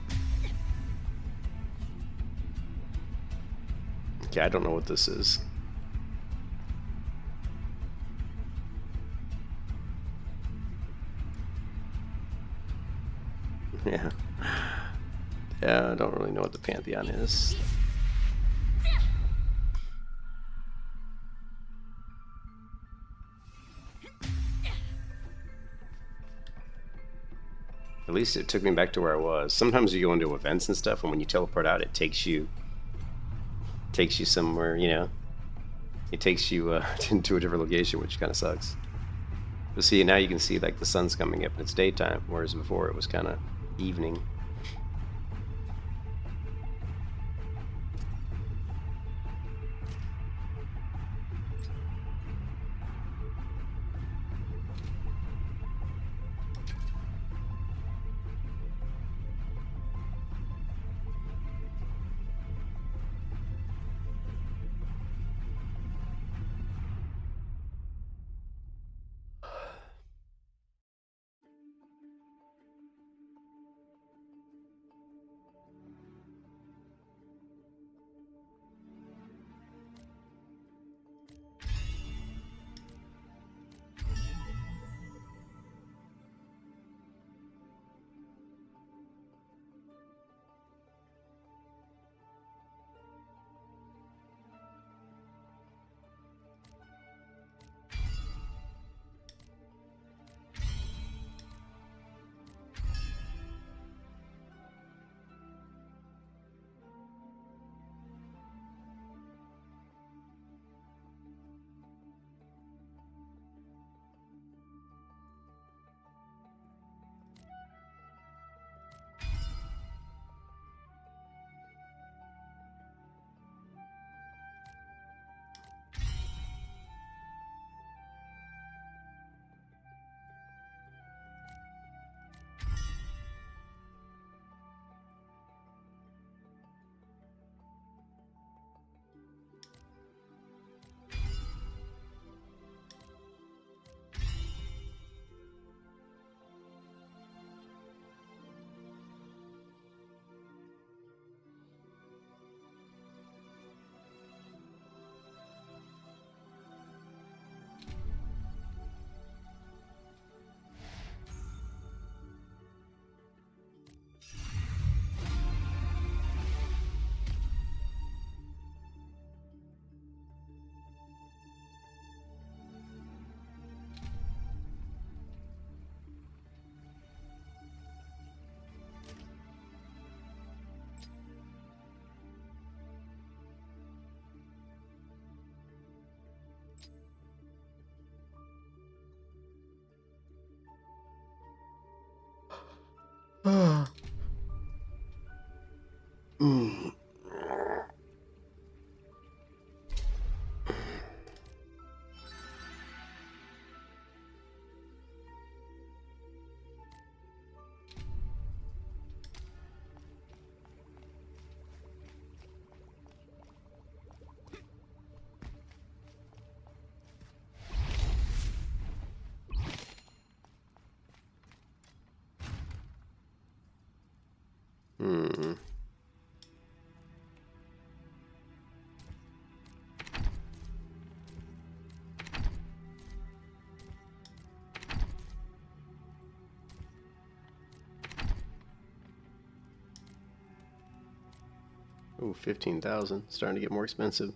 Okay, I don't know what this is. Yeah. Yeah, I don't really know what the Pantheon is. At least it took me back to where I was. Sometimes you go into events and stuff, and when you teleport out, it takes you somewhere. You know, it takes you into a different location, which kind of sucks. But see, now you can see like the sun's coming up and it's daytime, whereas before it was kind of evening. Mm. Hmm. Oh, 15,000. Starting to get more expensive.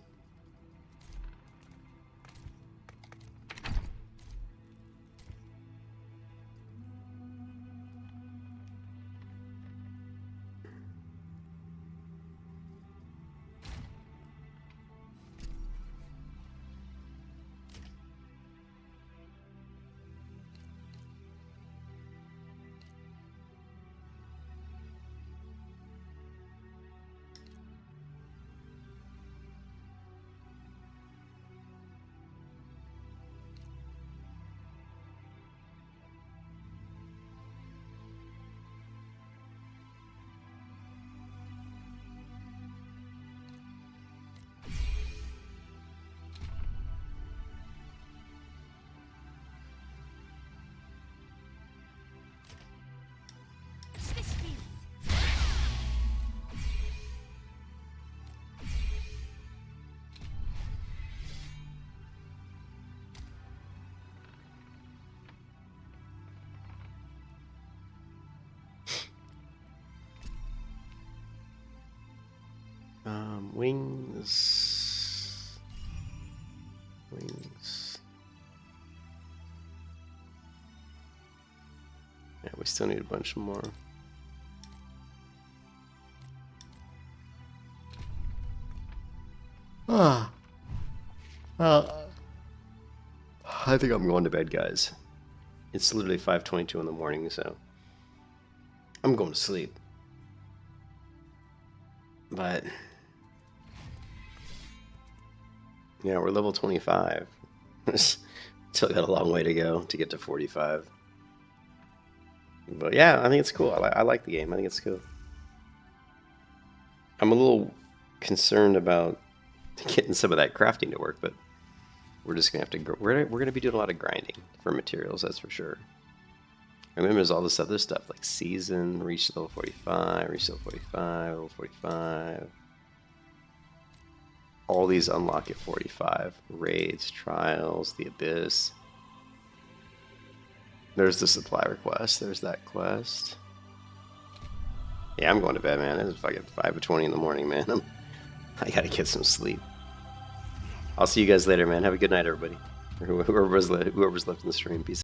Wings. Wings. Yeah, we still need a bunch more. Ah. I think I'm going to bed, guys. It's literally 5:22 in the morning, so I'm going to sleep. But yeah, we're level 25. Still got a long way to go to get to 45. But yeah, I think it's cool. I like the game. I think it's cool. I'm a little concerned about getting some of that crafting to work, but we're just gonna have to. We're gonna be doing a lot of grinding for materials, that's for sure. Remember, there's all this other stuff like season, reach level 45, reach level 45, level 45. All these unlock at 45. Raids, trials, the abyss. There's the supply request. There's that quest. Yeah, I'm going to bed, man. It's fucking 5:20 in the morning, man. I gotta get some sleep. I'll see you guys later, man. Have a good night, everybody. Or whoever's left in the stream. Peace.